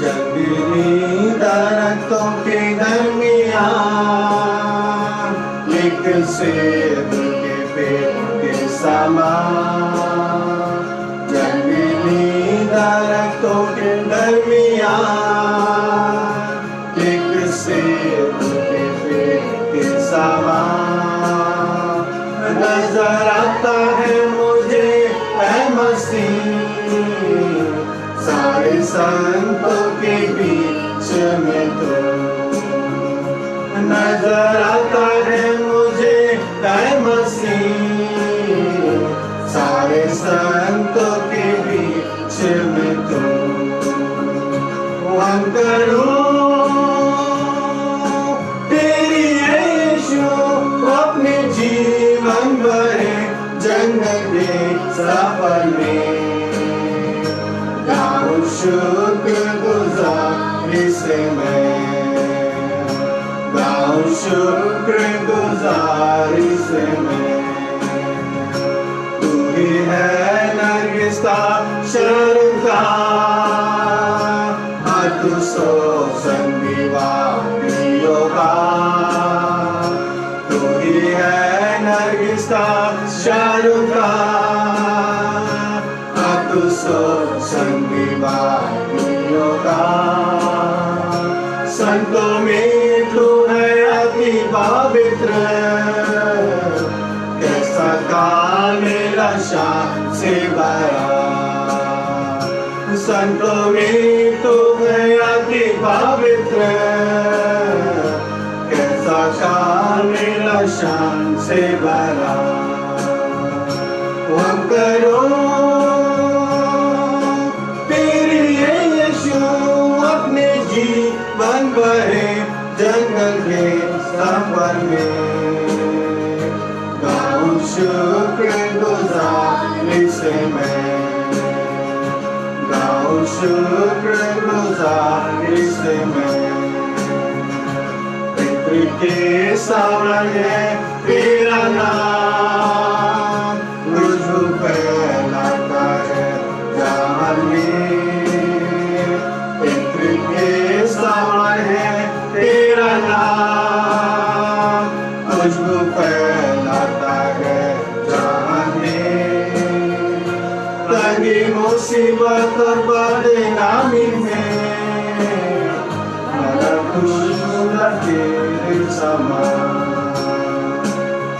B: जंगली दरख्तों के दरमियान एक सेब के पेड़ के समान, जंगली दरख्तों के दरमियान एक सेब के पेड़ के समान नजर आता है मुझे ऐ मसीह, सारे संतों के बीच में तो नजर आता है मुझे ऐ मसीह, सारे संतों के बीच में तो हम सफर में गाऊं शुक्रगुजारी से मैं, गाऊं शुक्रगुजारी से मैं। तू ही है नरगिस का शर्मगार, हर तू सो संगी वादियों का। तू ही है नरगिस का शर्मगार, हर तू सो संगी वादियों का। संतों में तू है अति पवित्र, कैसा कामिल शान से भरा। संतों में तू है अति पवित्र, कैसा कामिल शान से भरा। हम करो तेरी यीशु अपने जीवन भरे जंगल के सफर में, गाऊं शुक्रगुजारी से मैं, गाऊं शुक्रगुजारी से मैं। पृथ्वी के सामने तेरा नाम खुशबू फैलाता है जहां में। पृथ्वी के सामने तेरा नाम खुशबू फैलाता है जहां में। तंगी मुसीबत और बदनामी में खुशबू तेरे समान।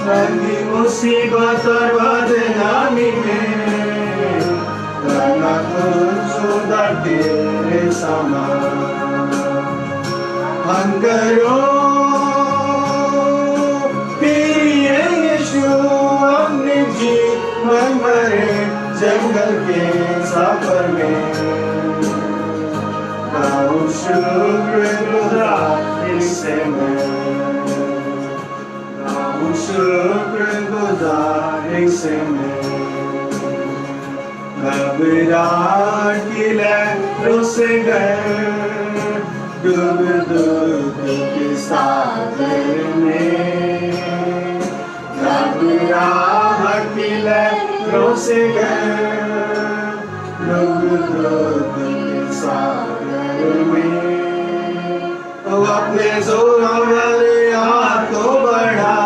B: तंगी मुसीबत और बदनामी में खुशबू तेरे समान। हम करो तेरी यीशु अपने जीवन भरे जंगल के सफर में, गाऊं शुक्रगुजारी से मैं, गाऊं शुक्रगुजारी से मैं। घबराहट की लहरों से गए डूब डूब के सागर में, घबराहट की लहरों से गए डूब डूब के सागर में। तो अपने जोरों वाले हाथ को बढ़ा,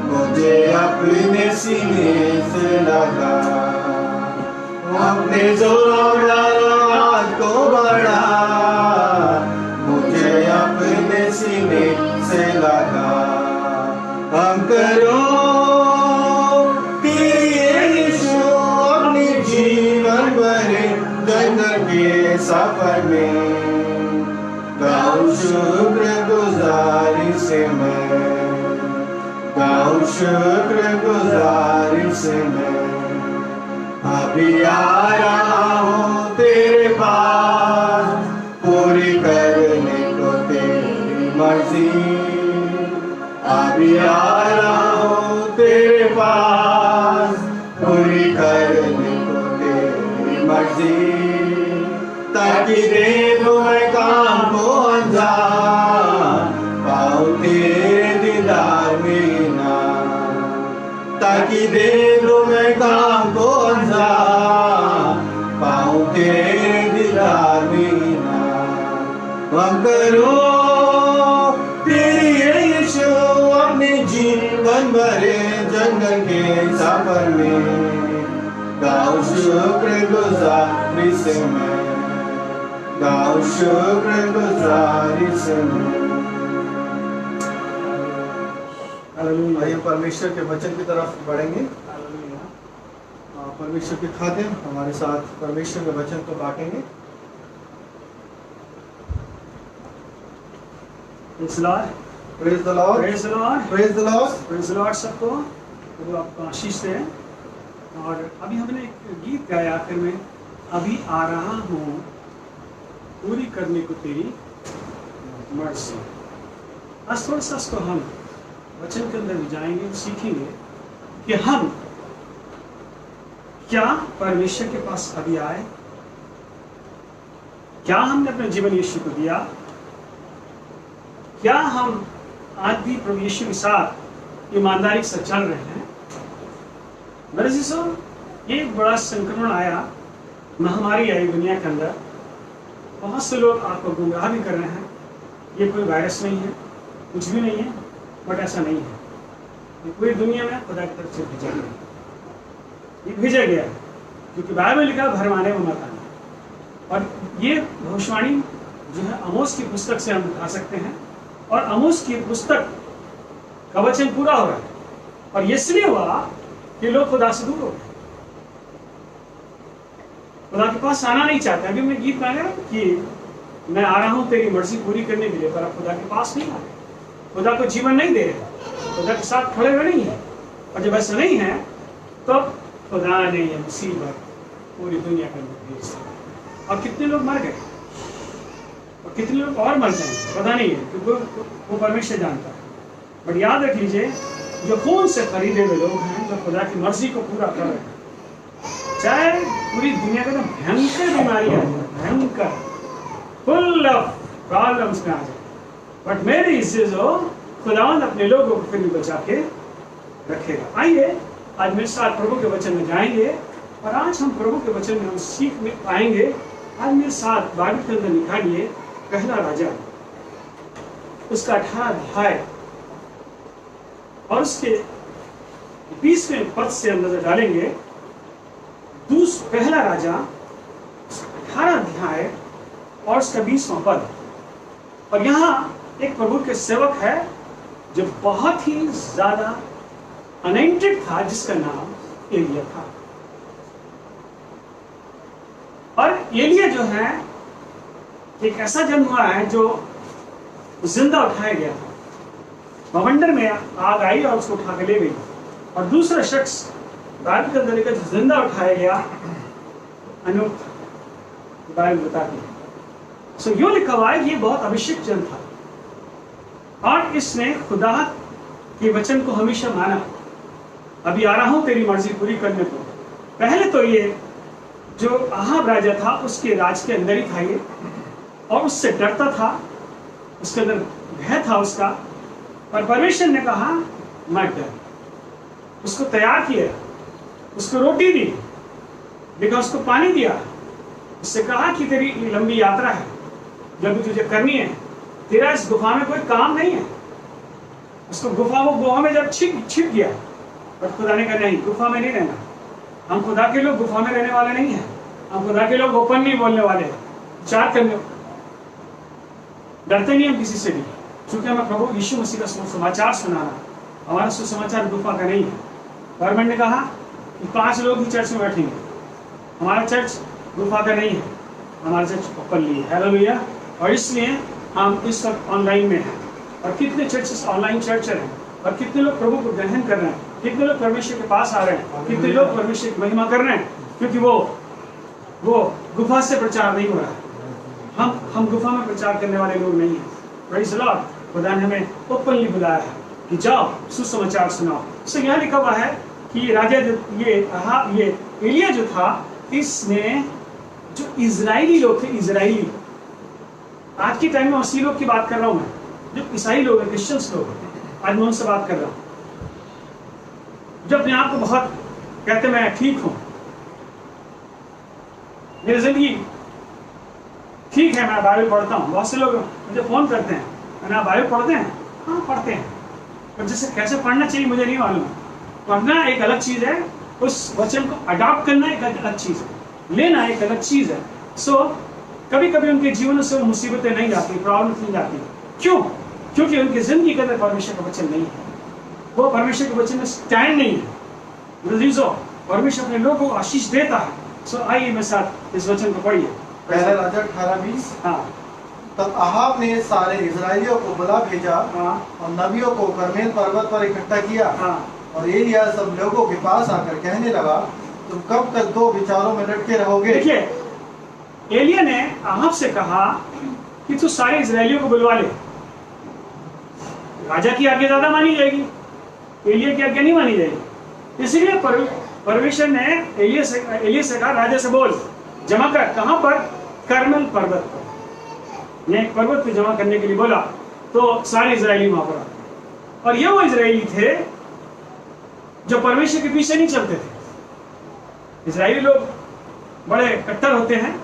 B: मुझे अपने सीने से लगा। अपने जोरों वाले हाथ को बढ़ा, मुझे अपने सीने से लगा। हम करो तेरी यीशु अपने जीवन भरे जंगल के सफर में, गाऊं शुक्रगुजारी से मैं, गाऊं शुक्रगुजारी से मैं। अभी आ रहा हूँ तेरे पास, पूरी करने को तेरी मर्जी। अभी आ रहा हूँ तेरे पास, पूरी करने को तेरी मर्जी। ताकि दे दूं मैं काम को अंजाम, पाऊं तेरे दीदार में ना। ताकि दे दूं मैं काम को अंजाम, पाऊं तेरे दीदार में ना। हम करो तेरी यीशु अपने जीवन भरे जंगल के सफर में, गाऊं शुक्रगुजारी से मैं, गाऊं शुक्रगुजारी से मैं। आइए परमेश्वर के वचन की तरफ बढ़ेंगे। परमेश्वर के खादिम हमारे साथ परमेश्वर के वचन को बांटेंगे।
A: Praise the Lord.
B: Praise the Lord.
A: Praise the Lord.
B: Praise the Lord.
A: Praise the Lord सबको। प्रभु आपको आशीष दे। और अभी हमने एक गीत गाया आखिर में, अभी आ रहा हूँ पूरी करने को तेरी मर्जी। आज थोड़ा सा इसको हम वचन के अंदर भी जाएंगे, सीखेंगे कि हम क्या परमेश्वर के पास अभी आए? क्या हमने अपना जीवन यीशु को दिया? क्या हम आज भी प्रभु यीशु के साथ ईमानदारी से चल रहे हैं? मेरे जीसो, एक बड़ा संक्रमण आया, महामारी आई दुनिया के अंदर। बहुत से लोग आपको गुमराह भी कर रहे हैं। ये कोई वायरस नहीं है, कुछ भी नहीं है, बट ऐसा नहीं है। ये पूरी दुनिया में खुदा की तरफ से भेजा गया, ये भेजा गया है, क्योंकि बाइबल में लिखा भरमाने में मत आना। और ये भविष्यवाणी जो है आमोस की पुस्तक से हम उठा सकते हैं, और आमोस की पुस्तक का वचन पूरा हो रहा है। और ये इसलिए हुआ कि लोग खुदा से दूर हो गए, खुदा के पास आना नहीं चाहते। अभी मैं गीत गाया कि मैं आ रहा हूं तेरी मर्जी पूरी करने के लिए, पर आप खुदा के पास नहीं आ रहे, खुदा को जीवन नहीं दे रहे, खुदा के साथ खड़े हुए नहीं है। और जब ऐसा नहीं है तो खुदा ने यह मुसीबत पूरी दुनिया के अंदर भेज दी। और कितने लोग मर गए और कितने लोग और मर जाएंगे पता नहीं है, क्योंकि वो परमेश्वर जानता है। बट याद रख लीजिए, जो खून से खरीदे हुए लोग हैं, जो खुदा की मर्जी को पूरा कर रहे हैं, चाहे पूरी दुनिया के अंदर भयंकर बीमारी आ जाए, भयंकर फुल ऑफ प्रॉब्लम्स में आ जाए, बट मेरी इससे जो खुदावंद अपने लोगों को फिर भी बचा के रखेगा। आइए आज मेरे साथ प्रभु के वचन में जाएंगे, और आज हम प्रभु के वचन में हम सीख में पाएंगे। आज मेरे साथ बाइबल के अंदर निकालिए पहला राजा, उसका 18 अध्याय और उसके 20वें पद से हम नजर डालेंगे। पहला राजा 18 अध्याय और उसका 20वां पद। और यहाँ एक प्रभु के सेवक है जो बहुत ही ज्यादा अनॉइंटेड था, जिसका नाम एलिया था। और एलिया जो है एक ऐसा जन हुआ है जो जिंदा उठाया गया था। भवंडर में आग आई और उसको उठा के ले गई। और दूसरा शख्स बाइबल के अंदर जो जिंदा उठाया गया अनूप था, बाइबल बताती है। सो यो लिखा हुआ है ये बहुत अभिषेक जन था, और इसने खुदा के वचन को हमेशा माना। अभी आ रहा हूं तेरी मर्जी पूरी करने को। पहले तो ये जो अहाब राजा था उसके राज के अंदर ही था ये, और उससे डरता था, उसके अंदर भय था उसका। पर परमेश्वर ने कहा मत डर, उसको तैयार किया, उसको रोटी दी, लेकिन उसको पानी दिया, उससे कहा कि तेरी लंबी यात्रा है जो भी तुझे करनी है, तेरा इस गुफा में कोई काम नहीं है। उसको गुफा में जब छिप गया, पर खुदा ने कहा नहीं, गुफा में नहीं रहना। हम खुदा के लोग गुफा में रहने वाले नहीं हैं, हम खुदा के लोग ओपन नहीं बोलने वाले हैं, चार करने डरते नहीं हम किसी से भी, क्योंकि हमें प्रभु यीशु मसीह का सुसमाचार सुनाना। हमारा सुसमाचार गुफा का नहीं है। गवर्नमेंट ने कहा कि 5 लोग ही चर्च में बैठेंगे, हमारा चर्च गुफा का नहीं है, हमारा चर्च ओपनली है। हालेलुया। और इसलिए हम इस वक्त ऑनलाइन में हैं, और कितने चर्चेस ऑनलाइन चर्चर हैं, और कितने लोग प्रभु को ग्रहण कर रहे हैं, कितने लोग परमेश्वर के पास आ रहे हैं, कितने लोग परमेश्वर की महिमा कर रहे हैं, क्योंकि वो गुफा से प्रचार नहीं हो रहा है। हम गुफा में प्रचार करने वाले लोग नहीं हैं। Praise the Lord. खुदा ने हमें ओपनली बुलाया है कि जाओ सुसमाचार सुनाओ। सो यहाँ लिखा हुआ है कि राजा जो ये एलिया जो था, इसने जो इजरायली लोग थे, इजरायली, आज के टाइम में उसी लोग की बात कर रहा हूँ मैं, जो ईसाई लोग हैं, क्रिश्चियंस लोग, आज मैं उनसे बात कर रहा हूँ, जो अपने आप को बहुत कहते मैं ठीक हूँ, मेरी जिंदगी ठीक है, मैं बाइबल पढ़ता हूँ। बहुत से लोग मुझे फोन करते हैं, मैंने आप बाइबल पढ़ते हैं? हाँ पढ़ते हैं, पर जैसे कैसे पढ़ना चाहिए मुझे नहीं मालूम। पढ़ना एक अलग चीज़ है, उस वचन को अडॉप्ट करना एक अलग चीज़ है, लेना एक अलग चीज़ है। सो कभी कभी उनके जीवन से मुसीबतें नहीं जाती, प्रॉब्लम नहीं जाती। क्यों? क्योंकि उनकी जिंदगी के अंदर परमेश्वर का वचन नहीं है, वो परमेश्वर के वचन में स्टैंड नहीं है। परमेश्वर अपने लोगों को आशीष देता है। सो आइए मेरे साथ इस वचन को पढ़िए।
B: पहला राजा 18:20।
A: हाँ।
B: तब अहाब ने सारे इजराइलियों को बुला भेजा,
A: हाँ।
B: और नबियों को कर्मेल पर्वत पर इकट्ठा किया।
A: हाँ।
B: और एलिया सब लोगों के पास आकर कहने लगा, तुम कब तक दो विचारों में लटके रहोगे?
A: देखिए, एलिया ने अहाब से कहा कि तू सारे इजराइलियों को बुलवा ले। राजा की आज्ञा ज्यादा मानी जाएगी, एलिया की आज्ञा नहीं मानी जाएगी। इसलिए परमेश्वर ने एलिया से कहा, राजा से बोल, जमा कर। कहां पर? कर्मेल पर्वत पर। ने एक पर्वत पे जमा करने के लिए बोला, तो सारे इजरायली वहां पर आए। और ये वो इजरायली थे जो परमेश्वर के पीछे नहीं चलते थे। इजरायली लोग बड़े कट्टर होते हैं,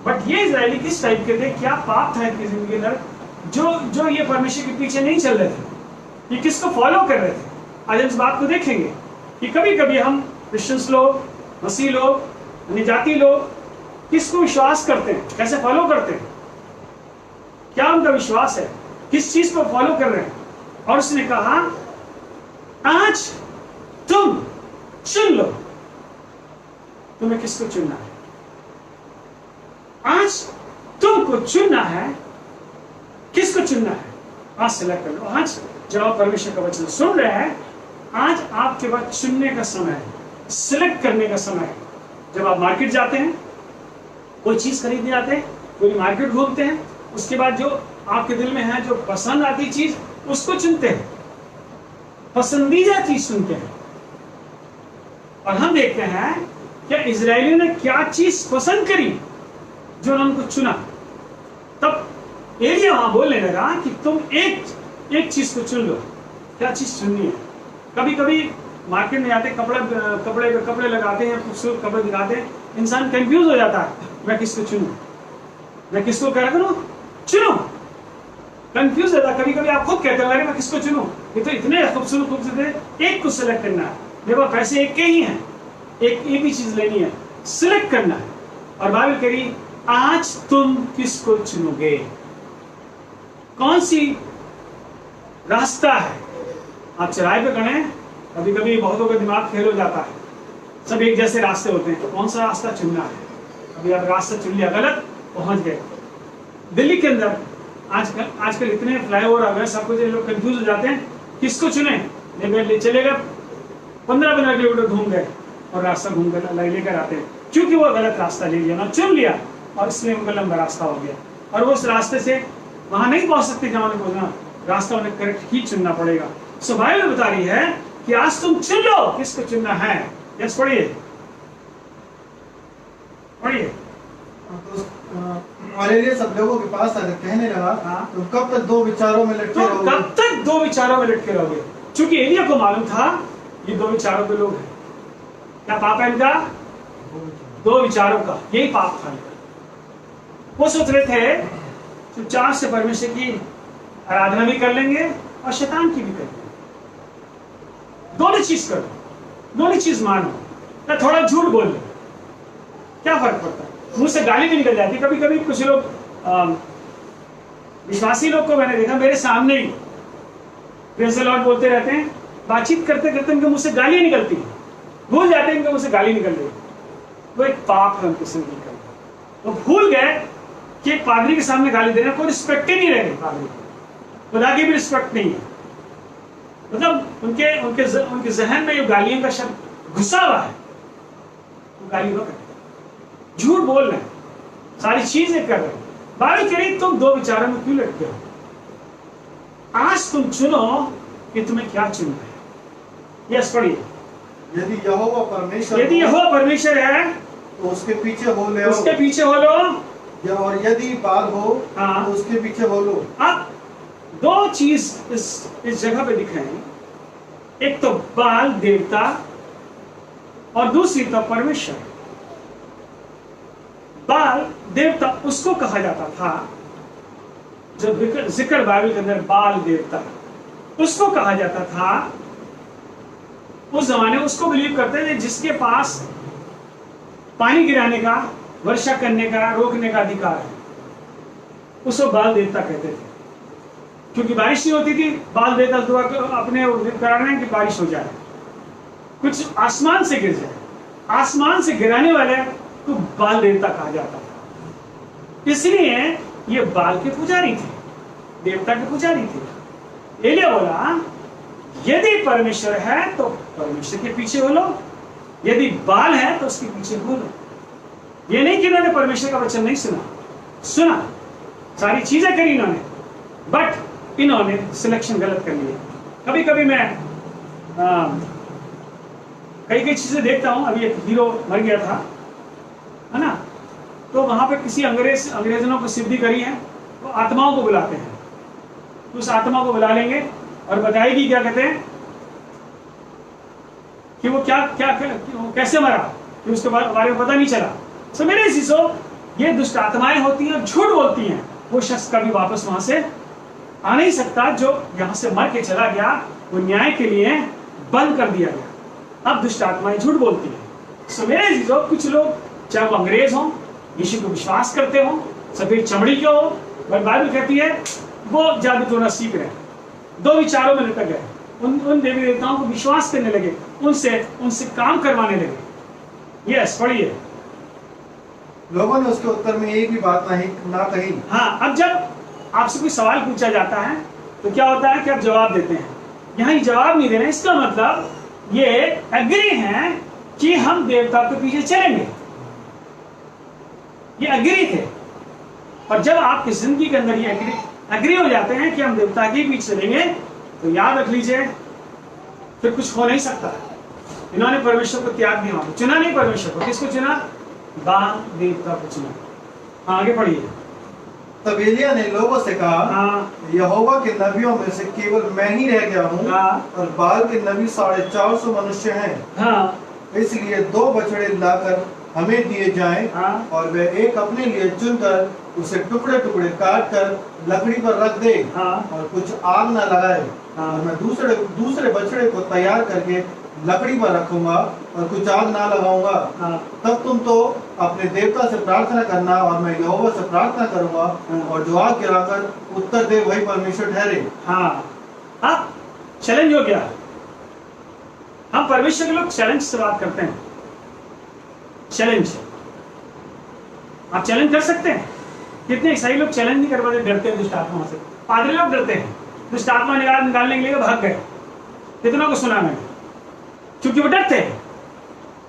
A: बट ये इजरायली किस टाइप के थे, क्या पाप था इनकी जिंदगी के अंदर, जो ये परमेश्वर के पीछे नहीं चल रहे थे, ये किसको फॉलो कर रहे थे। आज हम इस बात को देखेंगे कि कभी कभी हम क्रिश्चियंस लोग, मसीह लोग, अन्य जाति लोग किसको विश्वास करते हैं, कैसे फॉलो करते हैं, क्या उनका विश्वास है, किस चीज को फॉलो कर रहे हैं। और उसने कहा, आज तुम चुन लो, तुम्हें किसको चुनना है। आज तुमको चुनना है, किसको चुनना है, आज सिलेक्ट कर लो। आज जब आप परमेश्वर का वचन सुन रहे हैं, आज आपके पास चुनने का समय है, सिलेक्ट करने का समय है। जब आप मार्केट जाते हैं, कोई चीज खरीदने जाते हैं, पूरी मार्केट घूमते हैं, उसके बाद जो आपके दिल में है, जो पसंद आती चीज, उसको चुनते हैं, पसंदीदा चीज चुनते हैं। और हम देखते हैं क्या इजरायलियों ने क्या चीज पसंद करी जो उनको चुना। तब एलिया वहां बोलने लगा कि तुम एक चीज को चुन लो। क्या चीज चुननी है? कभी कभी मार्केट में जाते, कपड़े लगाते हैं, खूबसूरत कपड़े दिखाते हैं, इंसान कंफ्यूज हो जाता है, मैं किसको चुनूं, मैं किसको क्या करूं, चुनो। कंफ्यूज होता है। कभी कभी आप खुद कहते हैं, मैं किसको चुनूं, ये तो इतने खूबसूरत है, एक को सिलेक्ट करना है, मेरे पास पैसे एक के ही हैं, एक ही चीज लेनी है, सिलेक्ट करना है। और बाइबल कह रही, आज तुम किसको चुनोगे, कौन सी रास्ता है। आप चौराहे पे खड़े हैं, कभी कभी बहुतों का दिमाग फेल हो जाता है, सब एक जैसे रास्ते होते हैं, तो कौन सा रास्ता चुनना है। अभी आप रास्ता चुन लिया, गलत पहुंच गए। दिल्ली के अंदर आजकल इतने फ्लाईओवर आ गए, सब कुछ, लोग कंफ्यूज हो जाते हैं, किसको चुने। चले गए 15 किलोमीटर घूम गए और रास्ता घूम कर लेकर आते हैं, क्योंकि वो गलत रास्ता ले लिया ना, चुन लिया, और इसलिए उनका लंबा रास्ता हो गया। और वो उस रास्ते से वहां नहीं पहुंच सकते जहां उन्हें पहुंचना, रास्ता उन्हें करेक्ट ही चुनना पड़ेगा। सो बाइबल बता रही है कि आज तुम चुन लो किसको चुनना है। यस, पढ़िए पढ़िए।
B: और एलिया सब लोगों के पास आकर कहने लगा, तुम कब तक दो विचारों में लटके रहोगे?
A: कब तक दो विचारों में लटके रहोगे? क्योंकि एलिया को मालूम था ये दो विचारों के लोग हैं। क्या पाप है इनका? दो विचारों का, यही पाप था इनका। वो सोच रहे थे चुपचाप से परमेश्वर की आराधना भी कर लेंगे और शैतान की भी कर लेंगे, दोनों चीज करो, दोनों चीज मानो, या थोड़ा झूठ बोल लो, क्या फर्क पड़ता है। मुंह से गाली भी निकल जाती। कभी कभी कुछ लोग विश्वासी लोग को मैंने देखा मेरे सामने ही प्रेज़ द लॉर्ड बोलते रहते हैं, बातचीत करते करते उनके मुंह से गालियां निकलती, भूल जाते हैं उनके मुंह से गाली निकल रही। वो एक पाप है उनके जिंदगी का। वो भूल गए कि एक पादरी के सामने गाली देना, कोई रिस्पेक्ट ही नहीं रहे पादरी को, खुदा की भी रिस्पेक्ट नहीं है। मतलब उनके जहन में ये गालियों का शब्द घुसा हुआ है, वो गाली हो करते, झूठ बोल रहे हैं, सारी चीजें कर रहे हैं। बाइबल कह रही तुम दो विचारों में क्यों लटके हो। आज तुम चुनो कि तुम्हें क्या चुनना है। यस, पढ़िए।
B: यदि यहोवा
A: परमेश्वर है
B: तो उसके पीछे हो ले,
A: उसके पीछे हो लो,
B: और यदि बाल हो तो उसके पीछे हो लो।
A: अब दो चीज इस जगह पे दिख रहे हैं, एक तो बाल देवता और दूसरी तो परमेश्वर। बाल देवता उसको कहा जाता था, जब जिक्र बाइबल के अंदर बाल देवता उसको कहा जाता था। उस जमाने उसको बिलीव करते थे जिसके पास पानी गिराने का, वर्षा करने का, रोकने का अधिकार है, उसको बाल देवता कहते थे। क्योंकि बारिश नहीं होती थी, बाल देवता दुआ अपने कराने की बारिश हो जाए, कुछ आसमान से गिर जाए, आसमान से गिराने वाले तो बाल देवता कहा जाता था। इसलिए ये बाल के पुजारी थे, देवता के पुजारी थे। एलिया बोला यदि परमेश्वर है तो परमेश्वर के पीछे हो लो, यदि बाल है तो उसके पीछे हो लो। ये नहीं कि इन्होंने परमेश्वर का वचन नहीं सुना, सारी चीजें करी इन्होंने, बट इन्होंने सिलेक्शन गलत कर लिया। कभी कभी मैं कई कई चीजें देखता हूँ। अभी एक हीरो मर गया था, है ना, तो वहां पे किसी अंग्रेजों को सिद्धि करी है, वो आत्माओं को बुलाते हैं, तो उस आत्मा को बुला लेंगे और बताएगी क्या कहते हैं कि वो क्या क्या, क्या कैसे मरा, कि उसके बारे में पता नहीं चला। सो मेरे शिष्यों, ये दुष्ट आत्माएं होती हैं और झूठ बोलती हैं। वो शख्स कभी वापस वहां से आ नहीं सकता जो यहां से मर के चला गया, वो न्याय के लिए बंद कर दिया गया। अब दुष्ट आत्माएं झूठ बोलती हैं। सो मेरे शिष्यों, कुछ लोग चाहे वो अंग्रेज हों, यीशु को विश्वास करते हो, सफेद चमड़ी के हो, पर बाइबल कहती है वो जादू टोना सीख रहे हैं, दो विचारों में लटक गए, उन देवी देवताओं को विश्वास करने लगे, उनसे काम करवाने लगे। यस, पढ़िए।
B: लोगों ने उसके उत्तर में एक भी बात ना कही।
A: हाँ, अब जब आपसे कोई सवाल पूछा जाता है तो क्या होता है कि आप जवाब देते हैं। यहाँ ये जवाब नहीं देना, इसका मतलब ये एग्री हैं कि हम देवता के पीछे चलेंगे, ये एग्री थे। और जब आपकी जिंदगी के अंदर ये एग्री हो जाते हैं कि हम देवता के पीछे चलेंगे, तो याद रख लीजिए फिर कुछ हो नहीं सकता। इन्होंने परमेश्वर को त्याग दिया, चुना नहीं परमेश्वर को। किसको चुना? बाल देवता को चुना। आगे पढ़िए।
B: तब एलिय्याह ने लोगों से कहा, यहोवा के नबियों में से केवल मैं ही रह गया हूँ, और बाल के नबी 450 मनुष्य हैं। इसलिए 2 बछड़े लाकर हमें दिए जाएं, और वे एक अपने लिए चुनकर उसे टुकड़े टुकड़े काट कर लकड़ी पर रख दे, और कुछ आग न लगाए। और मैं दूसरे बछड़े को तैयार करके लकड़ी पर रखूंगा और कुछ आग ना लगाऊंगा। तब तुम तो अपने देवता से प्रार्थना करना, और मैं यहोवा से प्रार्थना करूंगा, और जो आग गिराकर उत्तर दे वही परमेश्वर ठहरे।
A: अब चैलेंज हो गया। हम परमेश्वर के लोग चैलेंज से बात करते हैं। चैलेंज, आप चैलेंज कर सकते हैं। कितने ईसाई लोग चैलेंज नहीं कर पाते, डरते हैं दुष्ट आत्माओं से। पादरी लोग डरते हैं, दुष्ट आत्मा निकालने के लिए भाग गए। कितनों को सुना मैंने, क्योंकि वो डरते हैं।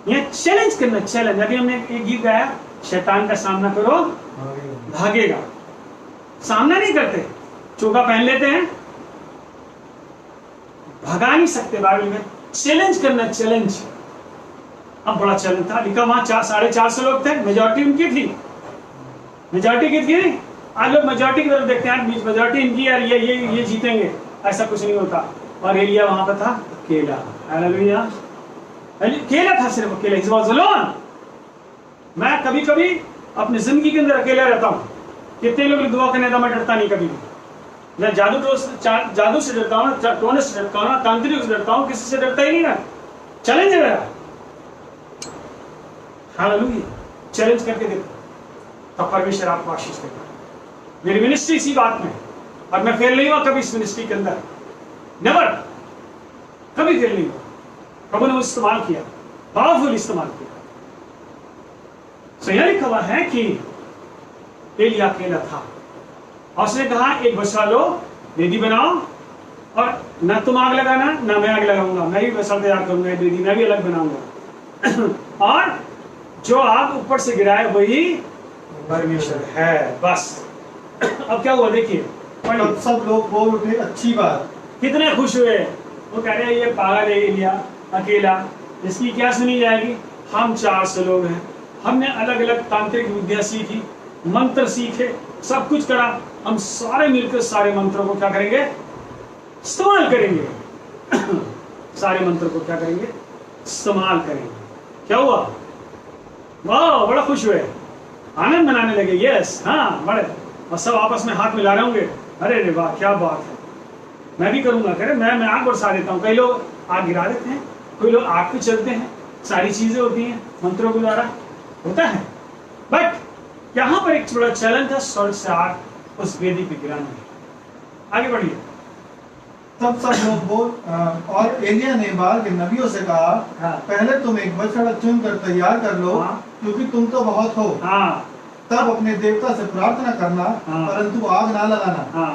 A: ये चैलेंज करना, चैलेंज। अभी हमने एक गीत गाया, शैतान का सामना करो भागेगा। सामना नहीं करते, चोगा पहन लेते हैं, भगा नहीं सकते। बाइबल में चैलेंज करना, चैलेंज। अब बड़ा चैलेंज था, लिखा वहां 450 लोग थे, मेजॉरिटी उनकी थी। मेजॉरिटी कितनी थी? आज लोग मेजॉरिटी की तरफ देखते हैं, मेजॉरिटी इनकी, यार ये जीतेंगे। ऐसा कुछ नहीं होता। और एलिय्याह वहां पर था अकेला। हालेलुया, अकेला था, सिर्फ अकेला। He was alone. मैं कभी कभी अपनी जिंदगी के अंदर अकेला रहता हूँ। कितने लोग दुआ करने का, मैं डरता नहीं कभी भी। मैं जादू से डरता हूँ, टोने से डरता हूँ, तांत्रिक से डरता हूँ, किसी से डरता ही नहीं। मैं चैलेंज है मेरा। हालेलुया, चैलेंज करके देखो, तब परमेश्वर आपको आशीष देगा। मेरी मिनिस्ट्री इसी बात में, और मैं फेल नहीं हुआ कभी इस मिनिस्ट्री के अंदर। नेवर, कभी फेल नहीं हुआ। प्रभु ने मुझे इस्तेमाल किया, पावरफुल इस्तेमाल किया। सो यह लिखा हुआ है कि एलिय्याह अकेला था, और उसने कहा एक बछड़ा लो, वेदी बनाओ, और न तुम आग लगाना न मैं आग लगाऊंगा, मैं भी बछड़ा तैयार करूंगा, वेदी मैं भी अलग बनाऊंगा। और जो आग ऊपर से गिराए वही परमेश्वर है। बस अब क्या हुआ देखिए।
B: तब सब लोग बोल उठे, अच्छी बात।
A: कितने खुश हुए। वो कह रहे हैं ये पागल है एलिय्याह, अकेला, इसकी क्या सुनी जाएगी। हम 400 लोग हैं, हमने अलग अलग तांत्रिक विद्या सीखी, मंत्र सीखे, सब कुछ करा। हम सारे मिलकर सारे मंत्रों को क्या करेंगे, इस्तेमाल करेंगे। सारे मंत्र को क्या करेंगे, इस्तेमाल करेंगे। क्या हुआ, वाह, बड़ा खुश हुए, आनंद मनाने लगे। यस, हाँ, बड़े। और सब आपस में हाथ मिला रहे होंगे, अरे रे वाह, क्या बात है, मैं भी करूंगा। करे मैं आग बरसा देता हूँ। कई लोग आग गिरा देते हैं, कोई लोग आग पे चलते हैं। सारी चीजें होती हैं मंत्रों के द्वारा, होता है। बट यहाँ पर एक बड़ा चैलेंज था, स्वर्ग से आग उस वेदी पे गिराना। आगे बढ़िए।
B: तब सब लोग बोल, और एलिय्याह ने बाल के नबियों से कहा, पहले तुम एक बछड़ा चुनकर तैयार कर लो, क्योंकि तुम तो बहुत हो। तब अपने देवता से प्रार्थना करना, परंतु आग ना लगाना।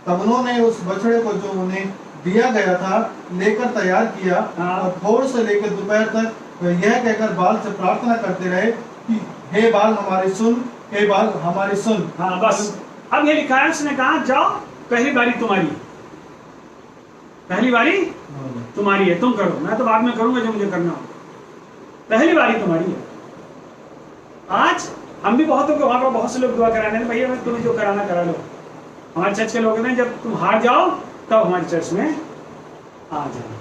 B: तब उन्होंने उस बछड़े को जो उन्हें दिया गया था लेकर तैयार किया, और भोर से लेकर दोपहर तक वे यह कहकर बाल से प्रार्थना करते रहे कि हे बाल हमारी सुन, हे बाल हमारी सुन।
A: बस अब ये लिखा है, उसने कहा जाओ, पहली बारी तुम्हारी, पहली बारी तुम्हारी है, तुम करो, मैं तो बाद में करूंगा जो मुझे करना हो। पहली बारी तुम्हारी है। आज हम भी बहुतों को वहां पर बहुत से लोग दुआ कराने भैया मैं तुम्हें जो कराना करा लो। हमारे चर्च के लोग हैं जब तुम हार जाओ तब हमारे चर्च में आ जाओ,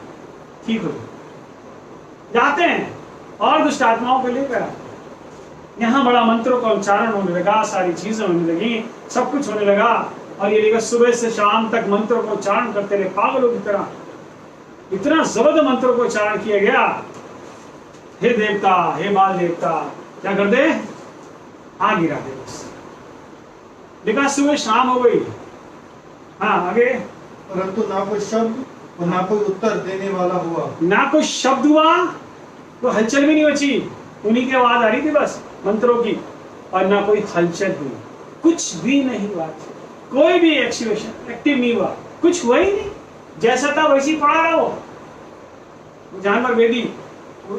A: ठीक हो जाते हैं और दुष्ट आत्माओं को लेकर आते हैं। यहाँ बड़ा मंत्रों का उच्चारण होने लगा, सारी चीजें होने लगी, सब कुछ होने लगा। और ये लेकर सुबह से शाम तक मंत्रों का उच्चारण करते रहे पागलों की तरह। इतना जबरदस्त मंत्रों को उच्चारण किया गया, हे देवता हे बाल देवता, क्या कर दे आ गिरा दे बस। देखा सुबह शाम हो गई। हाँ आगे,
B: परंतु ना कोई शब्द और ना कोई उत्तर देने वाला हुआ।
A: ना कोई शब्द हुआ, तो हलचल भी नहीं बची, उन्हीं की आवाज आ रही थी बस मंत्रों की, और ना कोई हलचल हुई, कुछ भी नहीं हुआ, कोई भी एक्टिव नहीं हुआ, कुछ हुआ ही नहीं, जैसा था वैसे ही पड़ा रहा वो जानवर वेदी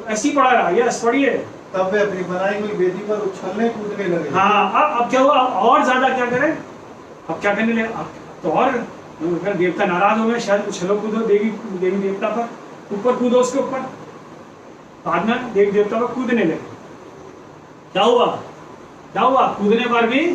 A: ऐसी पड़ा रहा। यस पढ़िए।
B: तब वे अपनी बनाई हुई वेदी पर उछलने कूदने लगे।
A: हाँ अब क्या हुआ, और ज्यादा क्या करें, अब क्या करने लगे, अब तो और अगर देवता नाराज हो गए शायद उछलो कूदो देवी देवता पर, ऊपर कूदो उसके ऊपर। बाद में देवी देवता पर कूदने लगे। क्या हुआ कूदने पर भी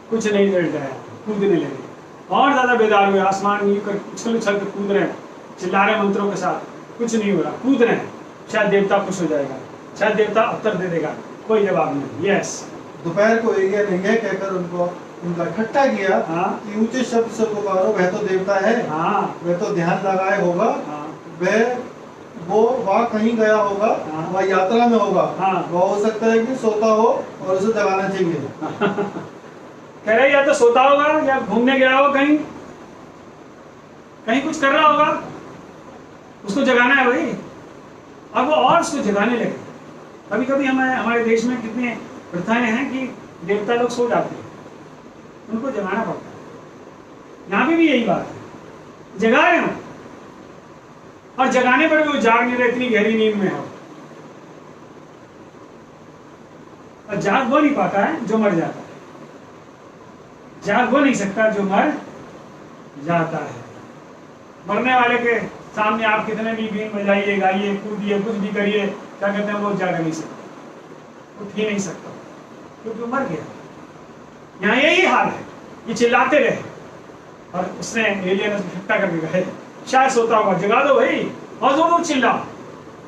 A: कुछ नहीं मिल रहा है, कूदने लगे और ज्यादा बेदार हुए, आसमान में उछल उछल के कूद रहे हैं, चिल्ला रहे मंत्रों के साथ, कुछ नहीं हो रहा, कूद रहे हैं, शायद देवता खुश हो जाएगा, शायद देवता उत्तर दे देगा, कोई जवाब नहीं। यस
B: दोपहर को एलिया ने यह कहकर उनका इकट्ठा किया कि ऊंचे शब्द से पुकारो, वह तो देवता है, वह तो ध्यान लगाए होगा, वह कहीं गया होगा, वह यात्रा में होगा, वह हो सकता है कि सोता हो और उसे जगाना चाहिए।
A: कह रहे या तो सोता होगा या घूमने गया होगा, कहीं कुछ कर रहा होगा, उसको जगाना है भाई। और वो और उसको जगाने लगे। कभी कभी हमारे देश में कितने प्रथाएं हैं कि देवता लोग सो जाते हैं, उनको जगाना पड़ता है। यहाँ पे भी यही बात है, जगा रहे हो और जगाने पर भी वो जाग नहीं रहे, इतनी गहरी नींद में हो। और जाग वो नहीं पाता है जो मर जाता है, जाग वो नहीं सकता जो मर जाता है। मरने वाले के सामने आप कितने भी बीन बजाइए, गाइए, कूदिए, कुछ भी करिए, क्या कहते हैं, वो जाग नहीं सकता, उठ ही नहीं सकता, क्योंकि वो मर गया। यहाँ यही हाल है, ये चिल्लाते रहे और उसने एलिया ने इकट्ठा करके कहे शायद सोता होगा, जगा दो भाई और जोर चिल्लाओ,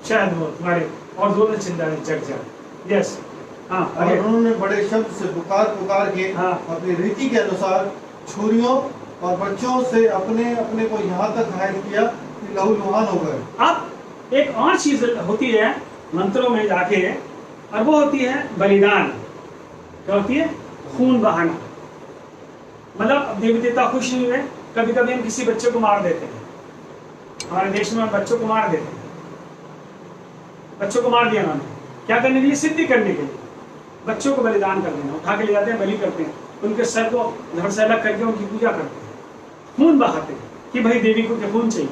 A: शायद वो तुम्हारे और जोर से चिल्ला जग जाए। यस हाँ।
B: और उन्होंने बड़े शब्द से पुकार के अपनी रीति के अनुसार छुरियों और बच्चों से अपने अपने को यहाँ तक घायल किया कि लहू लुहान हो गए। अब
A: एक और चीज होती है मंत्रों में जाके, और वो होती है बलिदान। क्या होती है? खून बहाना। मतलब देवी देवता खुश नहीं हुए, कभी कभी हम किसी बच्चे को मार देते हैं, हमारे देश में बच्चों को मार देते हैं, बच्चों को मार दिया उन्होंने, क्या करने के लिए? सिद्धि करने के लिए, बच्चों को बलिदान कर देना, उठा के ले जाते हैं, बलि करते हैं, उनके सर को धड़ से अलग करके उनकी पूजा करते हैं, खून बहाते हैं कि भाई देवी को क्या खून चाहिए,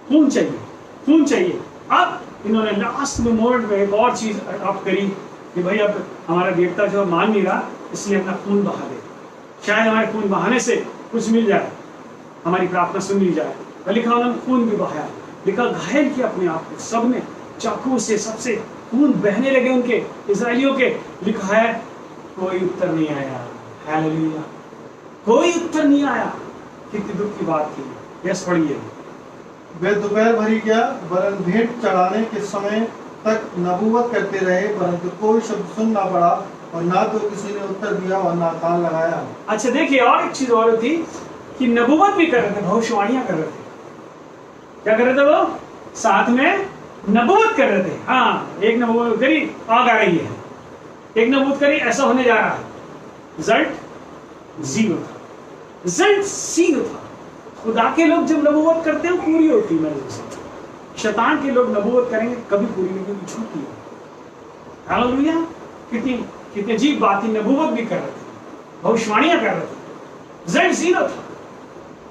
A: खून चाहिए, खून चाहिए। अब इन्होंने लास्ट में मोमेंट में एक और चीज अडॉप्ट करी कि भाई अब हमारा देवता जो मान नहीं रहा, इसलिए अपना खून बहा दे, शायद हमारे खून बहाने से कुछ मिल जाए, हमारी प्रार्थना सुन ली जाए। लिखा उन्होंने खून भी बहाया, लिखा घायल किया अपने आप को, सबने चाकू से सबसे खून बहने लगे उनके, इजराइलियों के। लिखा है कोई उत्तर नहीं आया। हालेलुया, कोई उत्तर नहीं आया। कितनी दुख की बात थी। यस पढ़िए।
B: वे दोपहर भरी क्या वरन भेंट चढ़ाने के समय तक नबूवत करते रहे, परंतु कोई शब्द सुन ना पड़ा और ना तो किसी ने उत्तर दिया और ना कान लगाया।
A: अच्छा देखिए, और एक चीज और थी कि नबूवत भी कर रहे थे, भविष्यवाणियां कर रहे थे। क्या कर रहे थे वो? साथ में नबूवत कर रहे थे। हाँ, एक नबूवत करी, आग आ रही है, एक नबूवत करी ऐसा होने जा रहा है, रिजल्ट जीरो था, रिजल्ट जीरो था। खुदा के लोग जब नबूवत करते हैं पूरी होती है। शैतान के लोग नबूवत करेंगे कभी पूरी नहीं होगी, झूठी है। हालेलुया, कितनी कितनी अजीब बात थी। नबूवत भी कर रहे थे, भविष्यवाणियां कर रहे थे, रिजल्ट जीरो था,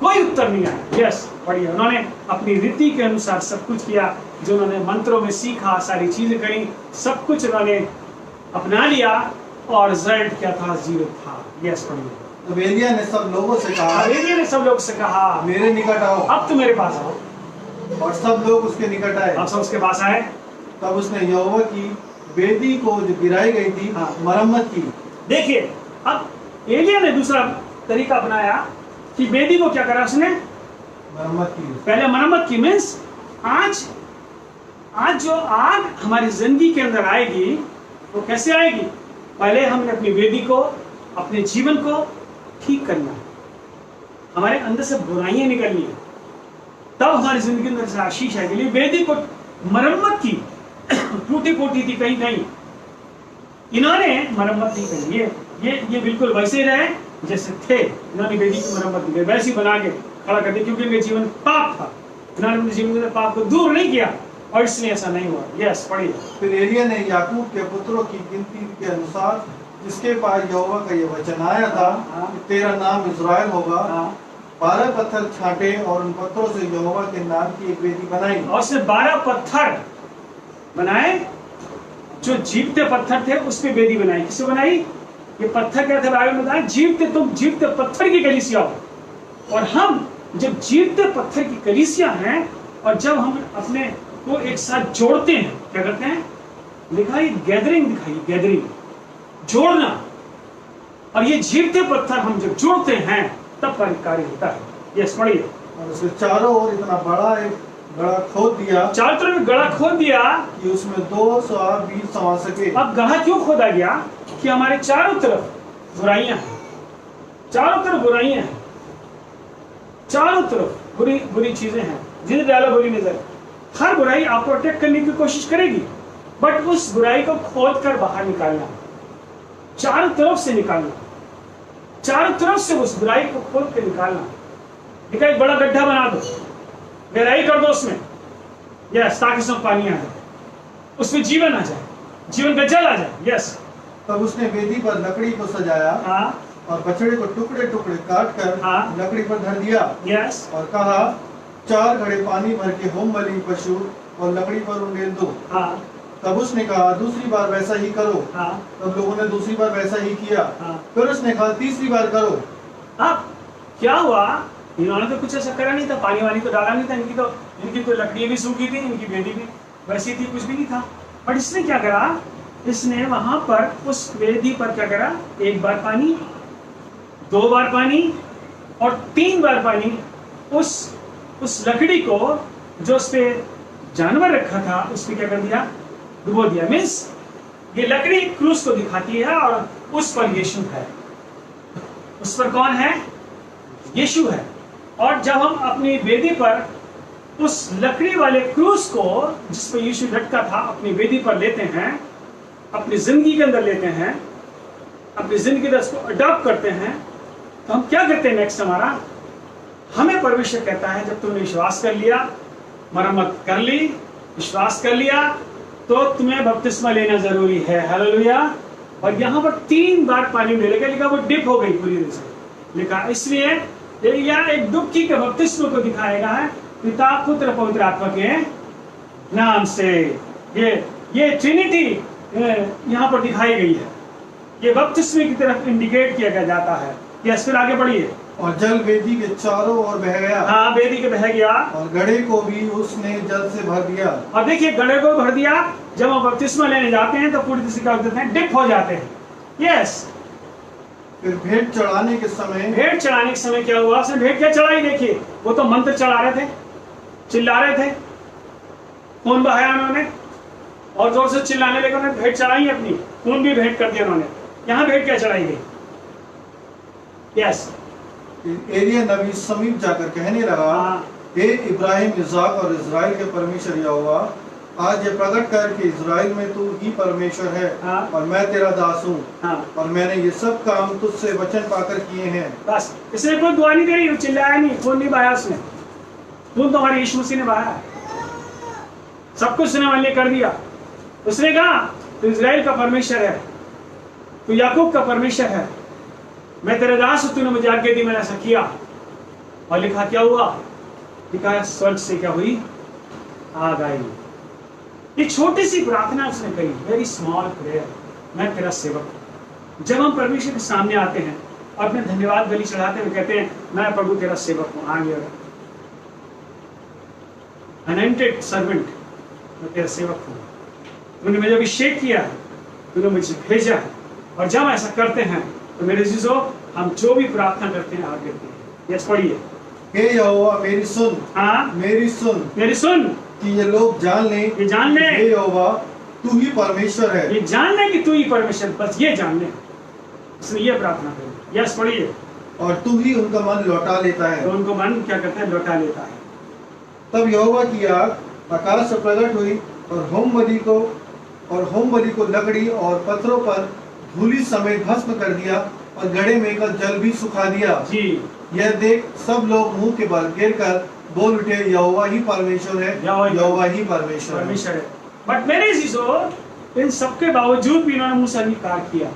A: कोई उत्तर नहीं आया। यस पढ़िए। उन्होंने अपनी रीति के अनुसार सब कुछ किया, जो उन्होंने मंत्रों में सीखा, सारी चीजें करी, सब कुछ उन्होंने अपना लिया और रिजल्ट क्या था? जीरो था। यस पढ़िए।
B: तब एलिया ने सब लोगों से कहा,
A: एलिया ने सब लोग से कहा,
B: मेरे निकट आओ।
A: अब तो मेरे पास आओ।
B: और सब लोग उसके निकट आए।
A: अब सब उसके पास आए।
B: तब उसने यहोवा की वेदी को जो गिराई गई थी
A: हाँ।
B: मरम्मत की।
A: देखिए, अब एलिया ने दूसरा तरीका अपनाया कि वेदी को क्या करा उसने,
B: मरम्मत की।
A: पहले मरम्मत की। मीन्स आज जो आग हमारी जिंदगी के अंदर आएगी वो कैसे आएगी, पहले हमने अपनी वेदी को, अपने जीवन को ठीक करना है, हमारे अंदर से बुराइयां निकलनी है, तब हमारी जिंदगी के अंदर से आशीष आएगी। लिए वेदी को मरम्मत की, टूटी फूटी थी कहीं कहीं, इन्होंने मरम्मत नहीं करी। ये बिल्कुल वैसे ही रहे जैसे थे। इन्होंने वेदी की मरम्मत नहीं की, वैसे ही बना के खड़ा कर दिया, क्योंकि इनके जीवन पाप था, इन्होंने अपने जीवन के पाप को दूर नहीं किया और इसलिए ऐसा नहीं हुआ। यस, पढ़िए।
B: फिर एलिया ने याकूब के पुत्रों की गिनती के अनुसार जिसके पास यहोवा का ये वचन आया था
A: हाँ।
B: कि तेरा नाम इज़राइल होगा,
A: हाँ।
B: 12 पत्थर छांटे और उन पत्थरों से यहोवा के नाम की एक वेदी बनाई।
A: और उसने 12 पत्थर बनाए, जो जीवते पत्थर थे उस पे वेदी बनाई। किससे बनाई? ये पत्थर क्या थे बाइबल में बताया, जीवते, तुम जीवते पत्थर की कलीसिया हो। और हम जब जीवते पत्थर की कलीसिया हैं और जब हम अपने को एक साथ जोड़ते हैं, क्या करते हैं, दिखाई गैदरिंग, दिखाई गैदरिंग, जोड़ना। और ये जीवते पत्थर हम जब जोड़ते हैं तब कार्य होता है। यस, पढ़िए।
B: और उसके चारों ओर इतना बड़ा एक गड़ा खोद दिया,
A: चारों तरफ गड्ढा खोद दिया
B: कि उसमें 200 बीज समा सके।
A: अब गड्ढा क्यों खोदा गया? कि हमारे चारों तरफ बुराइयां हैं, चारों तरफ बुराइयां हैं, चारों तरफ बुरी बुरी चीजें हैं, जिन्हें डालो बुरी नजर। हर बुराई आपको अटैक करने की कोशिश करेगी, बट उस बुराई को खोद कर बाहर निकालना, चारों तरफ से निकालना, चारों तरफ से उस बुराई को खोद कर निकालना। देखा, एक बड़ा गड्ढा बना दो, गहराई कर दो उसमें, यस, ताकि उसमें पानी आ जाए, उसमें जीवन आ जाए, जीवन का जल आ जाए। यस।
B: तब उसने वेदी पर लकड़ी को सजाया
A: हाँ।
B: और बछड़े को टुकड़े टुकड़े काट कर
A: हाँ।
B: लकड़ी पर धर दिया
A: यस।
B: और कहा, 4 घड़े पानी भर के होम बलि पशु और लकड़ी पर उंडेल दो।
A: हाँ।
B: तब उसने कहा, दूसरी बार वैसा ही करो।
A: हाँ।
B: तब लोगों ने दूसरी बार वैसा ही किया।
A: हाँ।
B: फिर उसने कहा, तीसरी बार करो।
A: अब क्या हुआ, इन्होंने तो कुछ ऐसा करा नहीं था, पानी वानी तो डाला नहीं था, इनकी तो लकड़ियां भी सूखी थी, इनकी वेदी भी वैसी थी, कुछ भी नहीं था। बट इसने क्या करा, इसने वहां पर उस वेदी पर क्या करा, 1 बार पानी, 2 बार पानी और 3 बार पानी उस लकड़ी को जो उस पे जानवर रखा था उस पे क्या कर दिया, डुबो दिया। मीन्स ये लकड़ी क्रूस को दिखाती है और उस पर यीशु है। उस पर कौन है? यीशु है। और जब हम अपनी वेदी पर उस लकड़ी वाले क्रूस को जिस पर यीशु लटका था अपनी वेदी पर लेते हैं, अपनी जिंदगी के अंदर लेते हैं, अपनी जिंदगी के उसको अडॉप्ट करते हैं, तो हम क्या करते हैं? नेक्स्ट हमारा, हमें परमेश्वर कहता है जब तुमने विश्वास कर लिया, मरम्मत कर ली, विश्वास कर लिया, तो तुम्हें बपतिस्मा लेना जरूरी है। हालेलुया। और यहाँ पर 3 बार पानी मिलेगा, लिखा वो डिप हो गई पूरी तरह से, लिखा। इसलिए यह एक डुबकी के बपतिस्मा को दिखाएगा है, पिता पुत्र पवित्र आत्मा के नाम से। ये ट्रिनिटी यहाँ पर दिखाई गई है, ये बपतिस्मे की तरफ इंडिकेट किया जाता है। यस, फिर आगे बढ़िए।
B: और जल वेदी के चारों ओर बह गया।
A: हाँ, वेदी के बह गया
B: और घड़े को भी उसने जल से भर दिया।
A: और देखिए, घड़े को भर दिया। जब हम बपतिस्मा लेने जाते हैं तो पूरी तरह से क्या होते हैं, डिप हो जाते हैं। यस।
B: फिर भेंट चढ़ाने के समय
A: क्या हुआ, उसने भेंट क्या चढ़ाई? देखिए, वो तो मंत्र चढ़ा रहे थे, चिल्ला रहे थे, खून बहाया उन्होंने और जोर से चिल्लाने लगे, उन्होंने भेंट चढ़ाई अपनी, खून भी भेंट कर दिया उन्होंने। यहाँ भेंट क्या चढ़ाई गई? यस।
B: एलिया नबी समीप जाकर कहने लगा, हे इब्राहिम, इसहाक और इज़राइल के परमेश्वर यहोवा, आज ये प्रकट कर कि इज़राइल में तू ही परमेश्वर है।
A: हाँ।
B: और मैं तेरा दास हूँ।
A: हाँ।
B: और मैंने ये सब काम तुझसे वचन पाकर किए हैं।
A: बस, इसने कोई दुआ नहीं करी, चिल्लाया नहीं, खून नहीं बहाया उसने। खून तो हमारे यीशु मसीह ने बहाया, सब कुछ उसने हमारे लिए कर दिया। उसने कहा, तू इज़राइल का परमेश्वर है, तू याकूब का परमेश्वर है, मैं तेरे दास हूं, तूने मुझे आज्ञा दी, मैंने ऐसा किया। और लिखा क्या हुआ? लिखा स्वर्ग से क्या हुई? आग आई। ये छोटी सी प्रार्थना उसने कही, वेरी स्मॉल प्रेयर, मैं तेरा सेवक हूं। जब हम परमेश्वर के सामने आते हैं और अपने धन्यवाद बलि चढ़ाते हुए कहते हैं, मैं प्रभु तेरा सेवक हूं, आगे अनॉइंटेड सर्वेंट, मैं तेरा सेवक हूं, तूने मुझे अभिषेक किया है, तूने मुझे भेजा है। और जब ऐसा करते हैं तो मेरे जीजो हम जो भी प्रार्थना करते हैं आगे देते हैं। यस पढ़िए।
B: हे यहोवा मेरी सुन,
A: हाँ
B: मेरी सुन,
A: मेरी सुन,
B: कि ये लोग जान लें,
A: ये जान ले,
B: हे यहोवा तू ही परमेश्वर है।
A: ये जान ले कि तू ही परमेश्वर, बस ये जान ले। इसलिए ये प्रार्थना करें। यस पढ़िए।
B: और तू ही उनका मन लौटा लेता है।
A: तो उनको मन क्या करता है? लौटा लेता है।
B: तब यहोवा की आग आकाश से प्रकट हुई और होम बलि को लकड़ी और पत्थरों पर धूलि समेत भस्म कर दिया और घड़े में का जल भी सुखा दिया।
A: जी।
B: यह देख सब लोग मुंह के बल गिरकर बोल उठे, यहोवा ही परमेश्वर है, यहोवा ही परमेश्वर है।
A: बट मेरे जीजो इन सबके बावजूद भी इन्होंने मुंह से अंगीकार किया,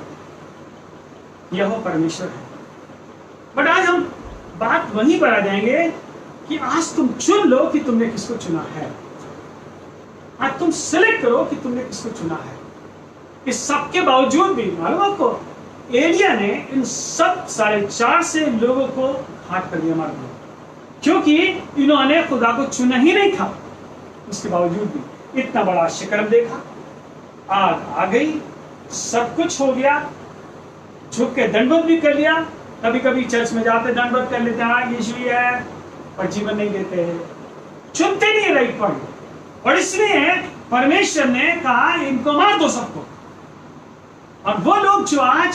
A: यह परमेश्वर है। बट आज हम बात वहीं पर आ जाएंगे कि आज तुम चुन लो कि तुमने किसको चुना है। आज तुम सिलेक्ट करो कि तुमने किसको चुना है। इस सब के बावजूद भी मालूम आपको, एलिया ने इन सब 450 लोगों को घात कर दिया, मार दिया, क्योंकि इन्होंने खुदा को चुना ही नहीं था। उसके बावजूद भी इतना बड़ा शिकरम देखा, आग आ गई, सब कुछ हो गया, झुक के दंडवत भी कर लिया। कभी कभी चर्च में जाते दंडवत कर लेते हैं, यीशु ही है, पर जीवन नहीं देते, चुनते नहीं राइट पॉइंट। और इसलिए परमेश्वर ने कहा इनको मार दो सबको। और वो लोग जो आज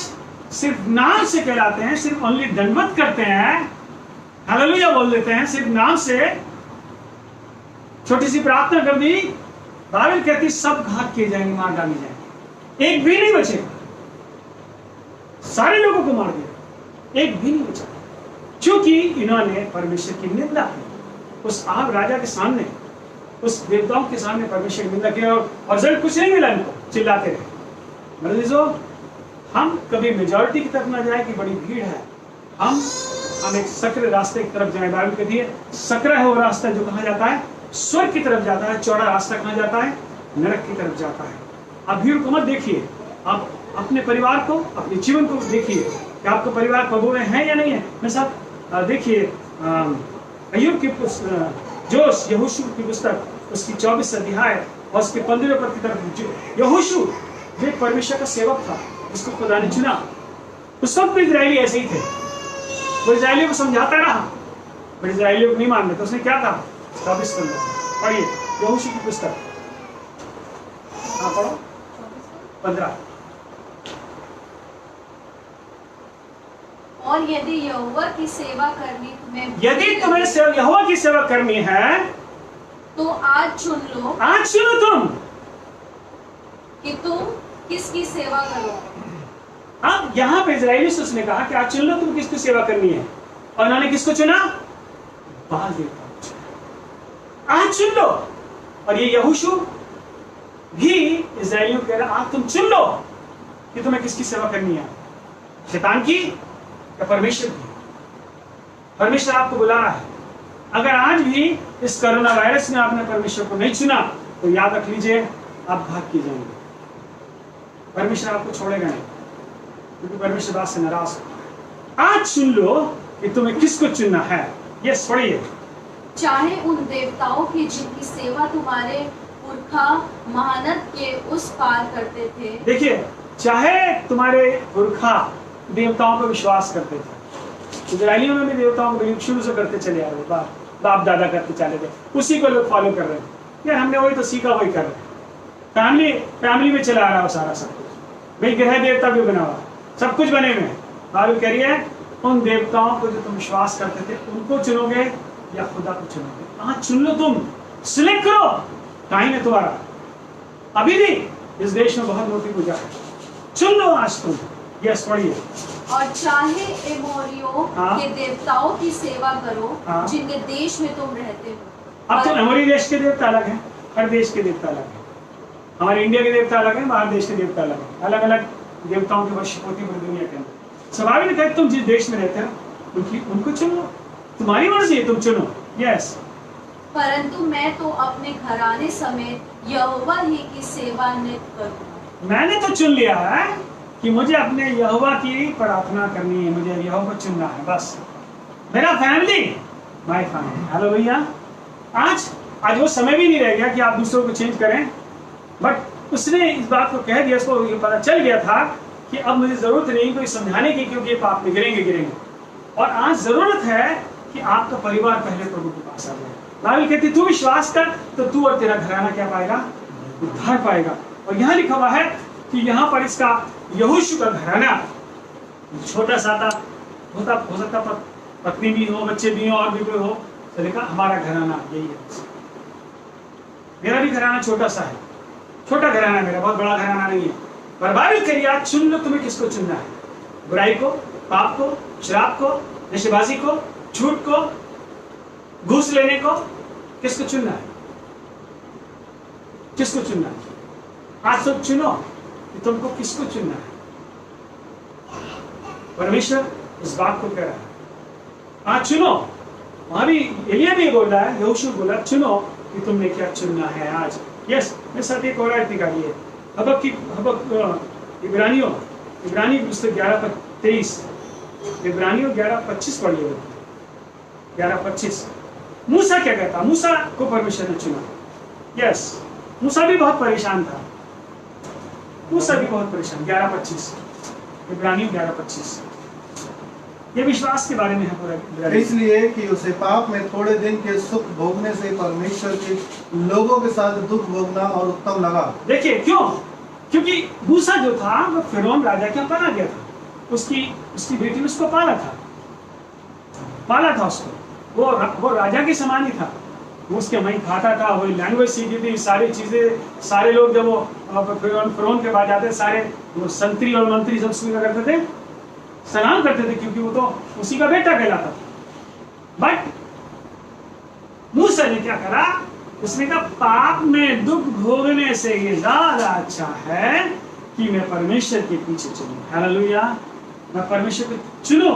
A: सिर्फ नाम से कहलाते हैं, सिर्फ ओनली दंडवत करते हैं, हालेलुया बोल देते हैं, सिर्फ नाम से, छोटी सी प्रार्थना कर दी, बाइबल कहती सब घात किए जाएंगे, मार डाले जाएंगे, एक भी नहीं बचेगा। सारे लोगों को मार दिया, एक भी नहीं बचा, क्योंकि इन्होंने परमेश्वर की निंदा की। उस आग राजा के सामने, उस देवताओं के सामने परमेश्वर की निंदा की, और रिजल्ट कुछ नहीं मिला इनको, चिल्लाते रहे। मतलब हम कभी मेजॉरिटी की तरफ ना जाए कि बड़ी भीड़ है, हम एक सक्रिय रास्ते की तरफ जाए। बाइबल कहती है सक्रिय है वो रास्ता जो कहाँ जाता है? स्वर्ग की तरफ जाता है। चौड़ा रास्ता कहाँ जाता है? नरक की तरफ जाता है। आप भीड़ को मत देखिए, आप अपने परिवार को, अपने जीवन को देखिए कि आपका परिवार प्रभु में है या नहीं है। मेरे साथ देखिए अय्यूब की यहोशू की पुस्तक, उसकी 24 अध्याय और उसके 15 पद की तरफ। यहोशू जो एक परमेश्वर का सेवक था, उसको खुदा ने चुना। उस वक्त भी इजरायली ऐसे ही थे, वो इजरायलियों को समझाता रहा, पर इजरायलियों को नहीं मानते। तो उसने क्या कहा? 24 पढ़िए यहोशू की पुस्तक, हाँ पढ़ो 15।
D: और यदि यहोवा की सेवा करनी तुम्हें,
A: यदि तुम्हें यहोवा की सेवा करनी है
D: तो आज चुन लो,
A: आज चुनो तुम
D: कि तुम किसकी सेवा करो।
A: अब यहाँ पे इजरायली से उसने कहा कि आज चुन लो तुम किसकी सेवा करनी है, और उन्होंने किसको चुना? बाल देवता को चुना। आज चुन लो। और ये यहोशू भी इजरायलियों को कह रहा आज तुम चुन लो कि तुम्हें किसकी सेवा करनी है, शैतान की या परमेश्वर की। परमेश्वर आपको बुला रहा है। अगर आज भी इस कोरोना वायरस ने आपने परमेश्वर को नहीं चुना तो याद रख लीजिए आप घात किए जाएंगे। परमेश्वर आपको छोड़ेगा नहीं, क्योंकि परमेश्वर बात से नाराज है। आज चुन लो कि तुम्हें किसको चुनना है। ये पढ़िए।
D: चाहे उन देवताओं की जिनकी सेवा तुम्हारे पुरखा महानद के उस पार करते थे।
A: देखिए, चाहे तुम्हारे पुरखा देवताओं पर विश्वास करते थे, इजरायलियों में भी देवताओं को शुरू से करते चले आ रहे, बाप दादा करते चले गए, उसी को लोग फॉलो कर रहे हैं। यार हमने वही तो सीखा, वही कर रहे हैं। फैमिली में चला आ रहा हो सारा सब कुछ। भाई ग्रह देवता भी बना हुआ, सब कुछ बने हुए हैं। बाइबल कह रही है उन देवताओं को जो तुम विश्वास करते थे उनको चुनोगे या खुदा को चुनोगे। हाँ चुन लो, तुम सिलेक्ट करो, टाइम है तुम्हारा। अभी भी इस देश में बहुत मोटी पूजा है, चुन लो आज तुम। यस पढ़िए।
D: और चाहे एमोरियों के देवताओं की सेवा करो जिनके देश में तुम रहते हो।
A: अब तो हमारे देश के देवता अलग हैं, हर देश के देवता अलग हैं। हमारे इंडिया के देवता अलग हैं, बाहर देश के देवता अलग हैं। अलग अलग देवताओं की वर्षिप होती पूरी दुनिया के अंदर। स्वाभाविक है तुम जिस देश में रहते हो उनको चुन लो, तुम्हारी मर्जी है, तुम चुनो। यस।
D: परंतु मैं तो अपने घराने समेत यहोवा ही की सेवा नित्य करूंगा।
A: मैंने तो चुन लिया है कि मुझे अपने यहोवा की प्रार्थना करनी है, मुझे यहोवा को चुनना है, बस। मेरा फैमिली, माय फैमिली। हेलो भैया, आज वो समय भी नहीं रह गया कि आप दूसरों को चेंज करें, बट उसने इस बात को कह दिया, उसको ये पता चल गया था कि अब मुझे जरूरत नहीं कोई समझाने की, क्योंकि ये पाप में गिरेंगे। और आज जरूरत है कि आपका परिवार पहले प्रभु के पास आ जाए। बाइबल कहती है तू विश्वास कर तो तू और तेरा घराना क्या पाएगा? उद्धार पाएगा। और यहाँ लिखा हुआ है कि यहाँ पर इसका यहोशू का घराना छोटा सा था, हो सकता पत्नी भी हो, बच्चे भी हो, और भी कोई हो, तो लिखा हमारा घराना यही है। मेरा भी घराना छोटा सा है, छोटा घराना मेरा, बहुत बड़ा घराना नहीं है। पर बाइबल कह रही है चुन लो तुम्हें किसको चुनना है, बुराई को, पाप को, शराब को, नशेबाजी को, झूठ को, घूस लेने को, किसको चुनना है? किसको चुनना है? आज तो चुनो कि तुमको किसको चुनना है। परमेश्वर इस बात को कह रहा है, आज चुनो। वहां भी एलिया भी बोल रहा है, यहोशू बोला चुनो कि तुमने क्या चुनना है आज। यस, मेरे साथ एक और आयत निकालिए, इब्रानी पुस्तक 11:23, इब्रानियों 11:25 पढ़िए। 11:25 मूसा क्या कहता? मूसा को परमेश्वर ने चुना। यस, मूसा भी बहुत परेशान था, मूसा भी बहुत परेशान। 11:25 इब्रानियों 11:25 ये विश्वास के बारे में है पूरा।
B: इसलिए कि उसे पाप में थोड़े दिन के सुख भोगने से परमेश्वर के लोगों के साथ दुख भोगना और उत्तम लगा।
A: देखिए क्यों? क्योंकि मूसा जो था वो फिरौन राजा के पाला गया था, उसकी बेटी ने उसको पाला था उसको, वो राजा के समान ही था। वो उसके वहीं खाता था, वही लैंग्वेज सीखी थी, सारी चीजें, सारे लोग जब वो फिरौन के पास जाते, सारे वो संतरी और मंत्री सब उसको करते थे, सलाम करते थे, क्योंकि वो तो उसी का बेटा कहलाता था। बट मूसा ने क्या करा? उसने कहा पाप में दुख भोगने से ये ज्यादा अच्छा है कि मैं परमेश्वर के पीछे चलूं। हालेलुया, मैं परमेश्वर को चुनूं।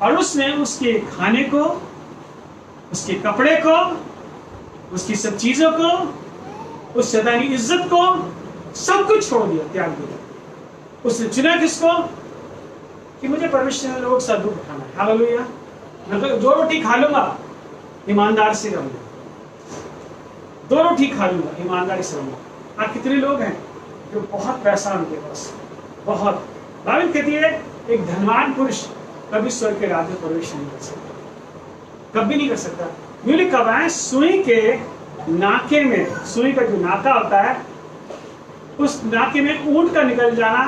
A: और उसने उसके खाने को, उसके कपड़े को, उसकी सब चीजों को, उस शैतानी इज्जत को, सब कुछ छोड़ दिया, त्याग दिया। उसने चुना किसको? कि मुझे परमेश्वर ने लोगों के साथ दुख उठाना है। हालेलुया, मैं तो 2 रोटी खा लूंगा, ईमानदार से रहूंगा, 2 रोटी खा लूंगा, ईमानदारी से रहूंगा। आज कितने लोग हैं जो बहुत पैसा उनके पास, बहुत। बाइबल कहती है एक धनवान पुरुष कभी स्वर्ग के राज्य में प्रवेश नहीं कर सकता, कभी नहीं कर सकता। यूं लिखा हुआ है सुई के नाके में, सुई का जो नाका होता है, उस नाके में ऊंट का निकल जाना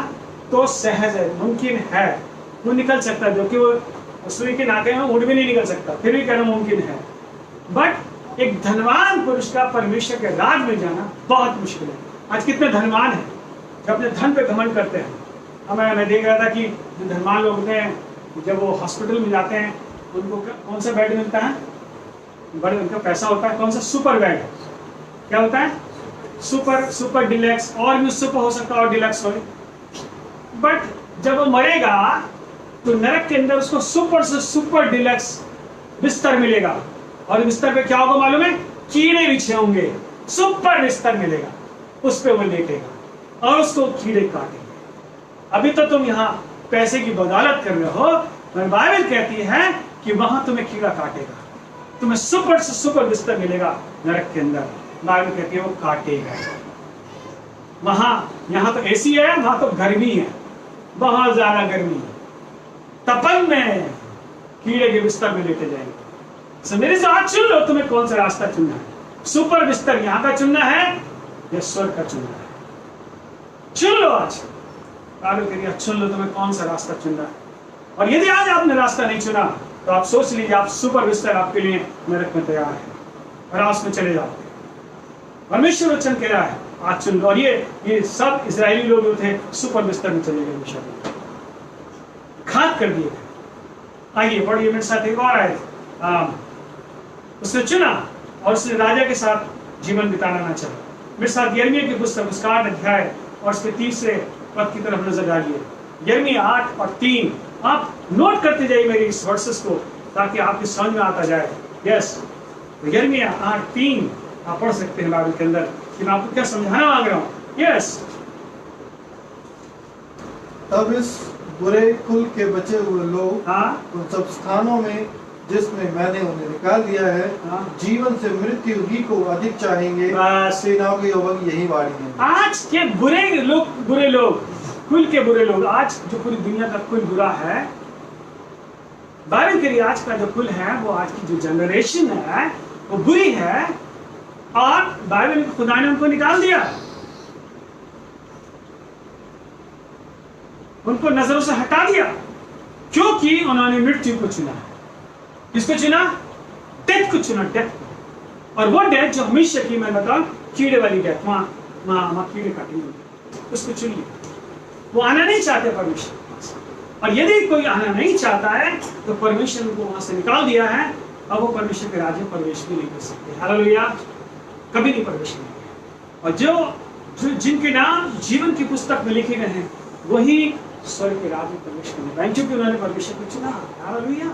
A: तो सहज है, मुमकिन है, वो निकल सकता है, जो कि वो सुई के नाके में ऊंट भी नहीं निकल सकता, फिर भी कहना मुमकिन है। बट एक धनवान पुरुष का परमेश्वर के राज में जाना बहुत मुश्किल है। आज कितने धनवान हैं जो अपने धन पे घमंड करते हैं। मैं देख रहा था कि जो धनवान लोग होते हैं, जब वो हॉस्पिटल में जाते हैं, उनको कौन सा बेड मिलता है? बड़े उनका पैसा होता है, कौन सा? Super bed. क्या होता है? सुपर डिलक्स, और भी सुपर हो सकता है और डिलक्स हो। बट जब वो मरेगा तो नरक के अंदर उसको सुपर से सुपर डिलक्स बिस्तर मिलेगा, और बिस्तर पे क्या होगा मालूम है? कीड़े बिछे होंगे, सुपर बिस्तर मिलेगा, उस पे वो लेटेगा और उसको कीड़े काटेंगे। अभी तो तुम यहाँ पैसे की बदौलत कर रहे हो, पर बाइबल कहती है कि वहां तुम्हें कीड़ा काटेगा, तुम्हें सुपर से सुपर बिस्तर मिलेगा नरक के अंदर। बाइबल कहती है वो काटेगा। वहां, यहाँ तो एसी है, वहां तो गर्मी है, बहुत ज्यादा गर्मी है, तपन में कीड़े के बिस्तर में लेटे जाएंगे। तो मेरे से आज चुन लो तुम्हें कौन सा रास्ता चुनना है। सुपर बिस्तर यहाँ का चुनना है या स्वर्ग का चुनना है? चुन लो आज। बाइबल करिए चुन लो तुम्हें कौन सा रास्ता चुनना है। और यदि आज आपने रास्ता नहीं चुना तो आप सोच लीजिए आप सुपर बिस्तर आपके लिए नरक में तैयार है, और आप उसमें चले जाओ। परमेश्वर वचन कह रहा है आज चुन लो। और ये सब इजरायली लोग जो थे सुपर बिस्तर में चले गए, विषय खाक कर दिए। आइए पढ़िए मेरे साथ एक और आए। उसने चुना और उसने राजा के साथ जीवन बिताना ना चाहा। मेरे साथ यिर्मयाह की पुस्तक उसका 8 अध्याय और उसके 30 पद की तरफ नजर डालिए। यिर्मयाह 8 और 3। आप नोट करते जाइए मेरी इस वर्सेस को, ताकि आपकी समझ में आता जाए। यस, तो यिर्मयाह 8:3 आप पढ़ सकते हैं बाइबल के अंदर कि मैं आपको क्या समझाना मांग रहा हूँ। यस,
B: तब इस बुरे कुल के बचे हुए लोग
A: हाँ,
B: उन सब स्थानों में जिसमें मैंने उन्हें निकाल दिया है,
A: हाँ।
B: जीवन से मृत्यु ही को अधिक चाहेंगे।
A: बस।
B: सेनाओं के यहोवा की यही वाणी है।
A: आज के बुरे लोग कुल के बुरे लोग, आज जो पूरी दुनिया का कुल बुरा है, बाइबल के लिए आज का जो कुल है, वो आज की जो जनरेशन है वो बुरी है, और बाइबल में खुदा ने उनको निकाल दिया, उनको नजरों से हटा दिया, क्योंकि उन्होंने मृत्यु को चुना है। किसको चुना? डेथ को चुना, डेथ। और वो डेथ जो हमेशा की, मैं बताऊं, कीड़े वाली डेथ, वहां कीड़े काटेंगे, उसको चुन लिया। वो आना नहीं चाहते परमेश्वर के पास, और यदि कोई आना नहीं चाहता है तो परमेश्वर उनको वहां से निकाल दिया है। अब वो परमेश्वर के राज्य में प्रवेश भी नहीं कर सकते। हालेलुया, कभी नहीं प्रवेश करेंगे। और जो जिनके नाम जीवन की पुस्तक में लिखे गए हैं, वही स्वर्ग के राज्य में प्रवेश करने पाएंगे, क्योंकि उन्होंने परमेश्वर को चुना। Hallelujah,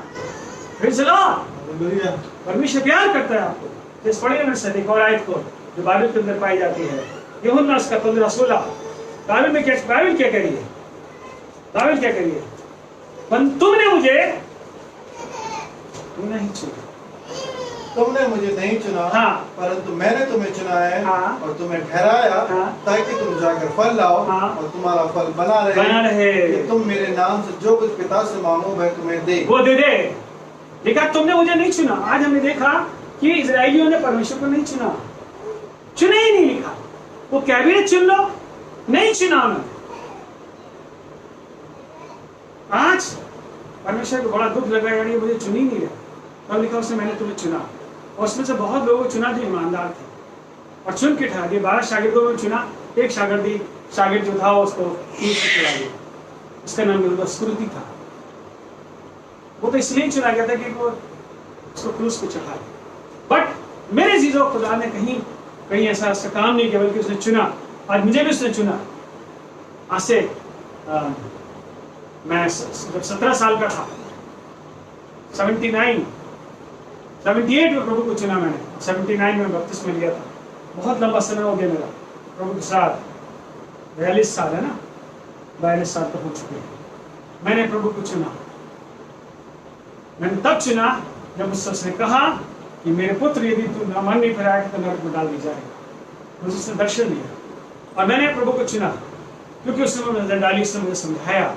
A: praise the Lord.
B: Hallelujah.
A: परमेश्वर प्यार करता है आपको। इस पढ़िए मेरे साथ एक और आयत को जो बाइबल के अंदर पाई जाती है, यूहन्ना उसका 15-16। बाइबल में क्या कह रही है? बाइबल क्या कह रही है? तुमने मुझे नहीं चुना, हाँ।
B: परंतु मैंने तुम्हें चुना है,
A: हाँ।
B: और तुम्हें ठहराया,
A: हाँ।
B: ताकि तुम जाकर फल लाओ,
A: हाँ।
B: और तुम्हारा फल बना रहे, कि तुम मेरे नाम से जो कुछ पिता से मांगो वह तुम्हें दे।
A: वो दे दे। देखा, तुमने मुझे नहीं चुना। आज हमने देखा कि इजराइलियों ने परमेश्वर को नहीं चुना, चुने ही नहीं लिखा। वो कैबिनेट चुन लो, नहीं चुना उन्होंने। आज परमेश्वर को बड़ा दुख लगा, यार ये मुझे चुन ही नहीं रहा। तब लिखा उसने, मैंने तुम्हें चुना। और उसमें से बहुत लोगों को चुना जो ईमानदार थे, और चुन के ठहरा दिए। 12 शागिर्दों में चुना, एक शागिर्द जो था उसको क्रूस पर चढ़ा दिया। उसका नाम स्क्रूति था। वो तो इसलिए चुना गया था कि वो उसको क्रूस पे चढ़ा दिया। बट मेरे जीजो, खुदा ने कहीं ऐसा काम नहीं किया, बल्कि उसने चुना। आज मुझे भी उसने चुना। आज से मैं जब 17 साल का था, 78 में प्रभु को चुना मैंने। 79 में बपतिस्मा लिया था। बहुत लंबा समय हो गया मेरा प्रभु के साथ। 42 साल है ना, 42 साल तक हो चुके हैं। मैंने प्रभु को चुना। मैंने तब चुना जब उसने कहा कि मेरे पुत्र, यदि तू मन नहीं फिराएगा तो नरक में डाल दी जाएगा। मुझे उसने दर्शन दिया, और मैंने प्रभु को चुना, क्योंकि उसने मुझे नजर डाली, उसने मुझे समझाया,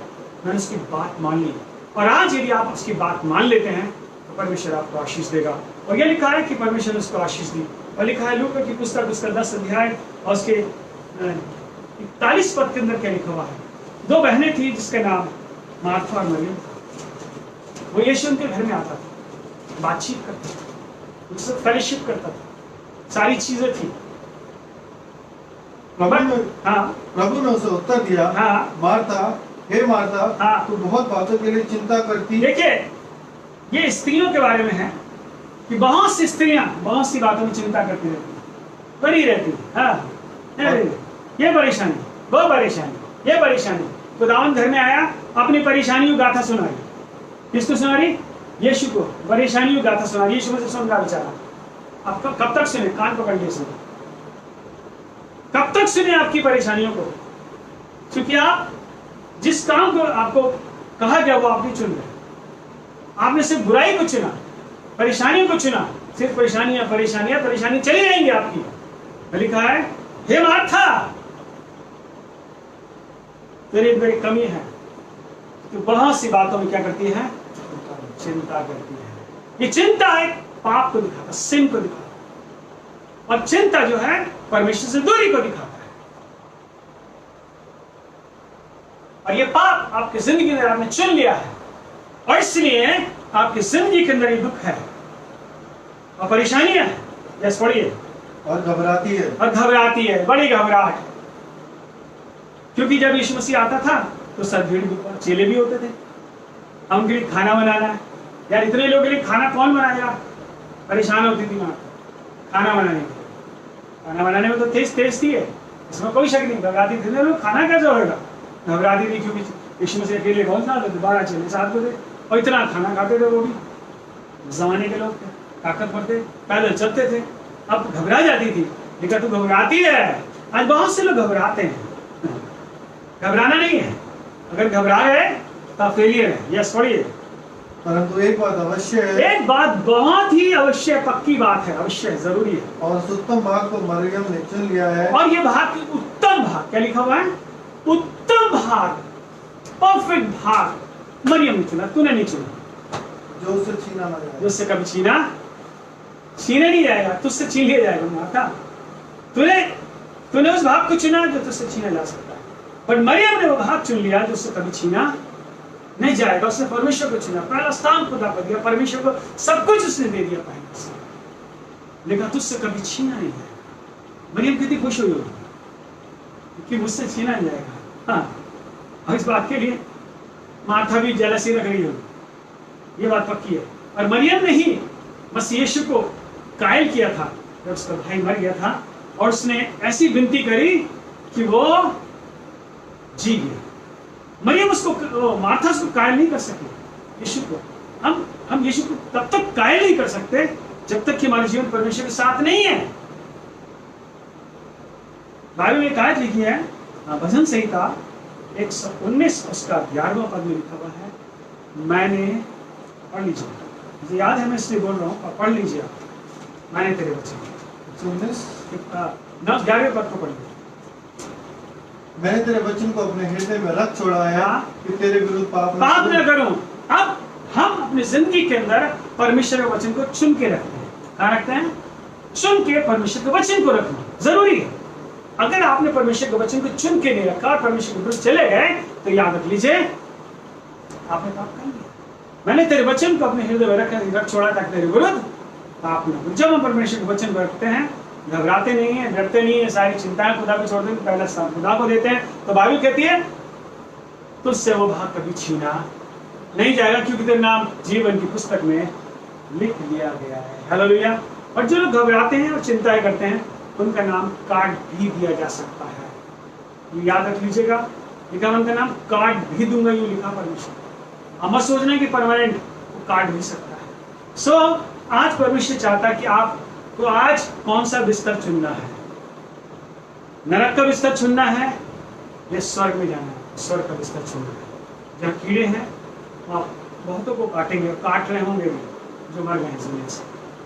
A: मैंने उसकी बात मान ली। और आज यदि आप उसकी बात मान लेते हैं तो परमेश्वर आपको आशीष देगा। और यह लिखा है कि परमेश्वर ने उसको आशीष दी। और लिखा है लूका की पुस्तक उसका 10 अध्याय और उसके 41 पद के अंदर क्या लिखा हुआ है? 2 बहनें थी जिसका नाम मार्था और मरियम था। वो यीशु उनके घर में आता था, बातचीत करता था, उससे फेलोशिप करता था, सारी चीजें थी।
B: प्रभु ने उसे उत्तर दिया, मार्था, हे मार्था, तू बहुत बातों के लिए चिंता करती।
A: देखिए, ये स्त्रियों के बारे में है कि बहुत सी स्त्रियां बहुत सी बातों में चिंता करती रहती, पड़ी रहती। ये परेशानी, वो परेशानी, ये परेशानी। खुदावन घर में आया, अपनी परेशानियों गाथा सुनाई। किसको सुना रही? यीशु को परेशानियों गाथा सुना। यीशु मुझे सुन रहा बेचारा। आप कब तक सुने? कान पकड़ लिए सुने। कब तक सुने आपकी परेशानियों को? क्योंकि आप जिस काम को आपको कहा गया वो आप नहीं चुन रहे। आपने सिर्फ बुराई को चुना, परेशानियों को चुना। सिर्फ परेशानी चली जाएंगी आपकी। लिखा है, हे मार्था, तेरी बड़ी कमी है, तो बहुत सी बातों में क्या करती है? चिंता करती है। ये चिंता एक पाप को दिखाता, सिन को दिखाता, और चिंता जो है परमेश्वर से दूरी को दिखाता है। और ये पाप आपकी जिंदगी में आपने चुन लिया है, और इसलिए आपकी जिंदगी के अंदर ये दुख है और परेशानियां हैं। यस, पढ़िए।
B: और घबराती है,
A: बड़ी घबराहट। क्योंकि जब यीशु मसीह आता था तो सब भीड़ चेले भी होते थे। हम उनके लिए खाना बनाना है, यार इतने लोगों के लिए खाना कौन बनाएगा? परेशान होती थी वहाँ खाना बनाने में तो तेज थी है, इसमें कोई शक नहीं। घबराती थी लोग, खाना कैसे होगा? घबराती थी क्योंकि यीशु मसीह अकेले बहुत ना थे, 12 चेले साथ में थे, और इतना खाना खाते थे। वो भी जमाने के लोग थे, ताकतवर थे, पैदल चलते थे। अब घबरा जाती थी। लेकिन तू घबराती है। आज बहुत से लोग घबराते हैं। घबराना नहीं है, अगर घबरा गए तो फेलियर है। यस, पढ़िए।
B: परंतु एक बात अवश्य है,
A: एक बात बहुत ही अवश्य पक्की बात है, अवश्य है, जरूरी है।
B: और उस उत्तम भाग को मरियम ने चुन लिया है।
A: और ये भाग उत्तम भाग, क्या लिखा हुआ है? उत्तम भाग, परफेक्ट भाग मरियम ने चुना, तूने नहीं चुना।
B: जो उससे छीना ना जाए,
A: जो उससे कभी छीना नहीं जाएगा, तुझसे छीन लिया जाएगा माता। तूने उस भाग को चुना जो तुझसे छीना जा सकता है, पर मरियम ने वो भाग चुन लिया जो उससे कभी छीना नहीं जाएगा। उसने परमेश्वर को चुना, पहला स्थान खुदा को दिया, परमेश्वर को सब कुछ उसने दे दिया पहले से, लेकिन तुझसे कभी छीना नहीं जाएगा। मरियम कितनी खुश हुई होगी कि मुझसे छीना नहीं जाएगा। हाँ, और इस बात के लिए मार्था भी जेलसी रख रही होगी, ये बात पक्की है। और मरियम ने ही बस यीशु को कायल किया था जब उसका भाई मर गया था, और उसने ऐसी विनती करी कि वो जी गया। मरियम उसको, मार्था उसको कायल नहीं कर सकी यीशु को। हम यीशु को तब तक कायल नहीं कर सकते जब तक कि हमारे जीवन परमेश्वर के साथ नहीं है। बाइबल में एक आयत लिखी है, भजन संहिता 119 उसका 11वां पद में लिखा हुआ है, मैंने, पढ़ लीजिए, मुझे याद है मैं इसलिए बोल रहा हूँ, पढ़ लीजिए आप, मैंने तेरे वचन 11वें पद को पढ़िए।
B: मैंने तेरे वचन को अपने हृदय में रख छोड़ा है कि तेरे विरुद्ध पाप
A: न करूं। अब हम अपनी जिंदगी के अंदर परमेश्वर के वचन को चुन के रखते हैं। क्या रखते हैं? चुन के परमेश्वर के वचन को रखना जरूरी है। अगर आपने परमेश्वर के वचन को चुन के नहीं रखा और परमेश्वर के विरुद्ध चले गए तो याद रख लीजिए आपने पाप कर लिया। मैंने तेरे वचन को अपने हृदय में रख छोड़ा ताकि तेरे विरुद्ध पाप न हो। जब हम परमेश्वर के वचन को रखते हैं, घबराते नहीं है, डरते नहीं है, सारी चिंताएं खुदा पे छोड़ देते, पहला स्थान खुदा को देते हैं, तो बाइबल कहती है तुझसे वो भाग कभी छीना नहीं जाएगा, क्योंकि तेरा नाम जीवन की पुस्तक में लिख लिया गया है। हालेलुया। और जो लोग घबराते हैं और चिंताएं करते हैं उनका नाम काट भी दिया जा सकता है। याद रख लीजिएगा, लिखा उनका नाम काट भी दूंगा, यूं लिखा परमेश्वर। हम मत सोचना कि परमानेंट, वो काट भी सकता है। सो आज परमेश्वर चाहता है कि आपको आज कौन सा बिस्तर चुनना है, नरक का बिस्तर चुनना है या स्वर्ग में जाना है। स्वर्ग का बिस्तर चुनना है। जहाँ कीड़े हैं वहाँ बहुतों को काटेंगे, काट रहे होंगे जो मर गए जमीन से।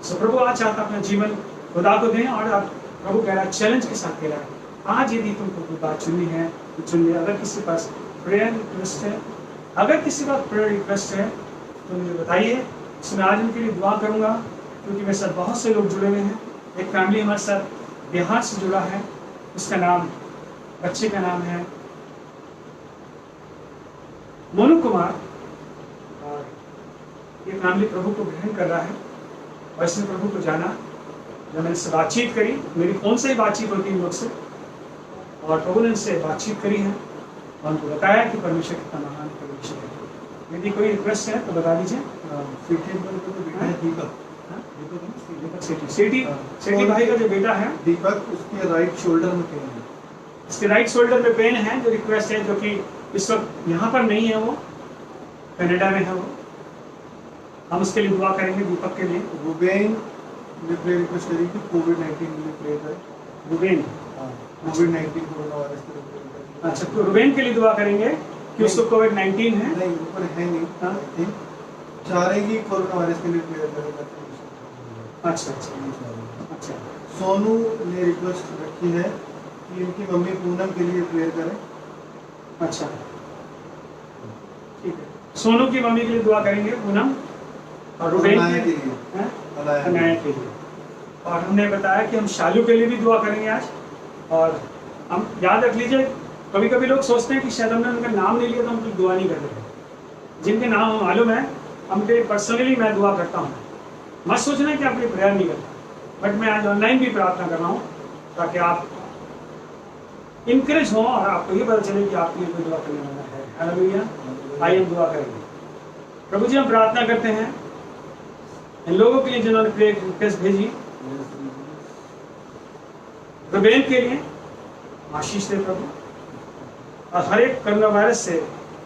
A: सो प्रभु आज चाहता अपना जीवन खुदा को दें, और आप प्रभु कह रहा है, चैलेंज के साथ कह रहा है, आज यदि तुमको कोई बात चुननी है तो चुन ले। अगर किसी के पास प्रेयर रिक्वेस्ट है, अगर किसी का प्रेयर रिक्वेस्ट है तो मुझे बताइए, इसमें आज उनके लिए दुआ करूंगा, क्योंकि मेरे साथ बहुत से लोग जुड़े हुए हैं। एक फैमिली हमारे साथ बिहार से जुड़ा है, उसका नाम, बच्चे का नाम है मोनू कुमार, और ये फैमिली प्रभु को ग्रहण कर रहा है और इसने प्रभु को जाना। जब मैंने इससे बातचीत करी, मेरी फोन से ही बातचीत होती है इन लोग से, और प्रभु ने इनसे बातचीत करी है और उनको बताया कि परमेश्वर कितना महान परमेश्वर है। यदि कोई रिक्वेस्ट है तो बता दीजिए। सेठी भाई का जो बेटा है
B: दीपक, उसके राइट शोल्डर में पेन है,
A: इसके राइट शोल्डर में पेन है। जो रिक्वेस्ट है, जो कि इस वक्त यहाँ पर नहीं है, वो कनाडा में है, वो हम उसके लिए दुआ करेंगे। दीपक के लिए
B: रुबेन ने प्रे रिक्वेस्ट करी कि कोविड-19 के लिए प्रे करें।
A: रुबेन,
B: कोविड-19 कोरोना वायरस के लिए प्रे करें।
A: अच्छा, तो रुबेन के लिए दुआ करेंगे कि उसको कोविड-19 है।
B: नहीं, ऊपर है नहीं, चाह रहे कि कोरोना वायरस के लिए प्रे करें।
A: अच्छा अच्छा अच्छा।
B: सोनू ने रिक्वेस्ट रखी है कि इनकी मम्मी पूनम के लिए प्रेयर करें।
A: अच्छा, ठीक है। सोनू की मम्मी के लिए दुआ करेंगे, पूनम, और रुबेन
B: अनाया
A: के
B: के लिए,
A: अनाया के लिए। और हमने बताया कि हम शालू के लिए भी दुआ करेंगे आज। और हम याद रख लीजिए, कभी कभी लोग सोचते हैं कि शायद हमने उनका नाम नहीं लिया तो हम दुआ नहीं कर रहे। जिनके नाम हमें मालूम है, हमके पर्सनली मैं दुआ करता हूँ। मत सोचना कि आपके प्रेयर नहीं करता, बट मैं आज ऑनलाइन भी प्रार्थना कर रहा हूँ ताकि आप इंकरेज हो और आपको ये पता चले कि आपके लिए कोई दुआ करने वाला है। हालेलुया। आइए हम दुआ करेंगे। प्रभु जी, हम प्रार्थना करते हैं इन लोगों के लिए जिन्होंने प्रेयर रिक्वेस्ट भेजी। रुबेन के लिए आशीष दे प्रभु, और हर एक कोरोना वायरस से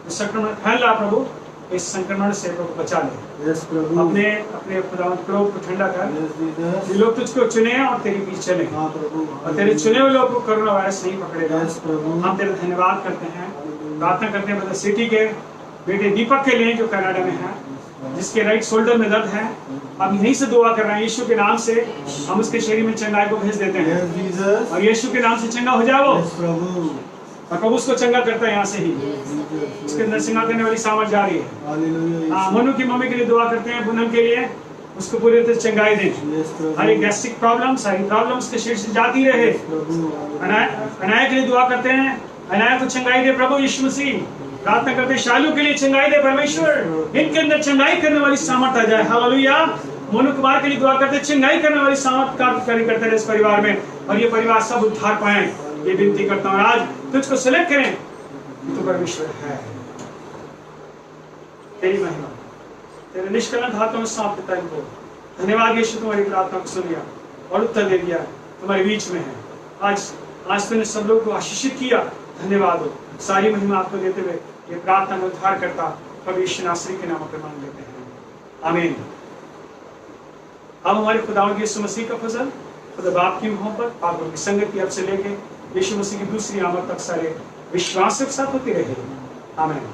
A: जो संक्रमण फैल रहा प्रभु, इस संक्रमण से प्रभु बचा ले। अपने अपने प्रभु को ठंडा कर। ये लोग तुझको चुने और तेरे पीछे चले, और तेरे चुने हुए लोग को कोरोना वायरस नहीं पकड़ेगा। हम तेरे धन्यवाद करते हैं, प्रार्थना करते हैं ब्रदर सिटी के बेटे दीपक के लिए जो कनाडा में है। जिसके राइट शोल्डर में दर्द है, अब यहीं से दुआ कर रहे हैं, यीशु के नाम से हम उसके शरीर में चंगाई को भेज देते हैं
B: Yes, Jesus.
A: और यीशु के नाम से चंगा हो जाए वो,
B: Yes, प्रभु.
A: और प्रभु उसको चंगा करता है यहाँ से ही, उसके अंदर चंगा करने वाली सामर्थ जा रही है।
B: Hallelujah.
A: हाँ, मनु की मम्मी के लिए दुआ करते हैं, पूनम के लिए, उसको पूरी तरह चंगाई दें,
B: Yes, प्रभु.
A: हर एक गैस्ट्रिक प्रॉब्लम, सारी प्रॉब्लम उसके शरीर से जाती रहे।
B: प्रभु.
A: अनाया के लिए दुआ करते हैं, अनाया को चंगाई दे प्रभु यीशु मसीह। प्रार्थना करते हैं शालू के लिए चंगाई दे परमेश्वर, इनके अंदर चंगाई करने वाली सामर्थ आ जाए। हालेलुया। मोनू कुमार के लिए दुआ करते हैं, चंगाई करने वाली सामर्थ कार्य करते हैं इस परिवार में, और ये परिवार सब उद्धार पाएं, ये विनती करता हूँ। आज तुझको सेलेक्ट करें, तो परमेश्वर है, तेरी महिमा, तेरे निष्कलंक हाथों में सौंप देता इनको। धन्यवाद यीशु, तुम्हारी प्रार्थना को सुन लिया और उत्तर दे दिया, तुम्हारे बीच में है। आज तुमने सब लोगों को आशीषित किया, धन्यवाद हो। सारी महिमा आपको देते हुए ये प्रार्थना में उद्धार करता प्रभु यीशु नासरी के नाम पर मांग लेते हैं, आमीन। अब हमारे खुदावंद यीशु मसीह का फजल, खुदा बाप की मोहब्बत, पापों की संगत की अब से लेके यीशु मसीह की दूसरी आमद तक सारे विश्वास के साथ होती रहे, आमीन।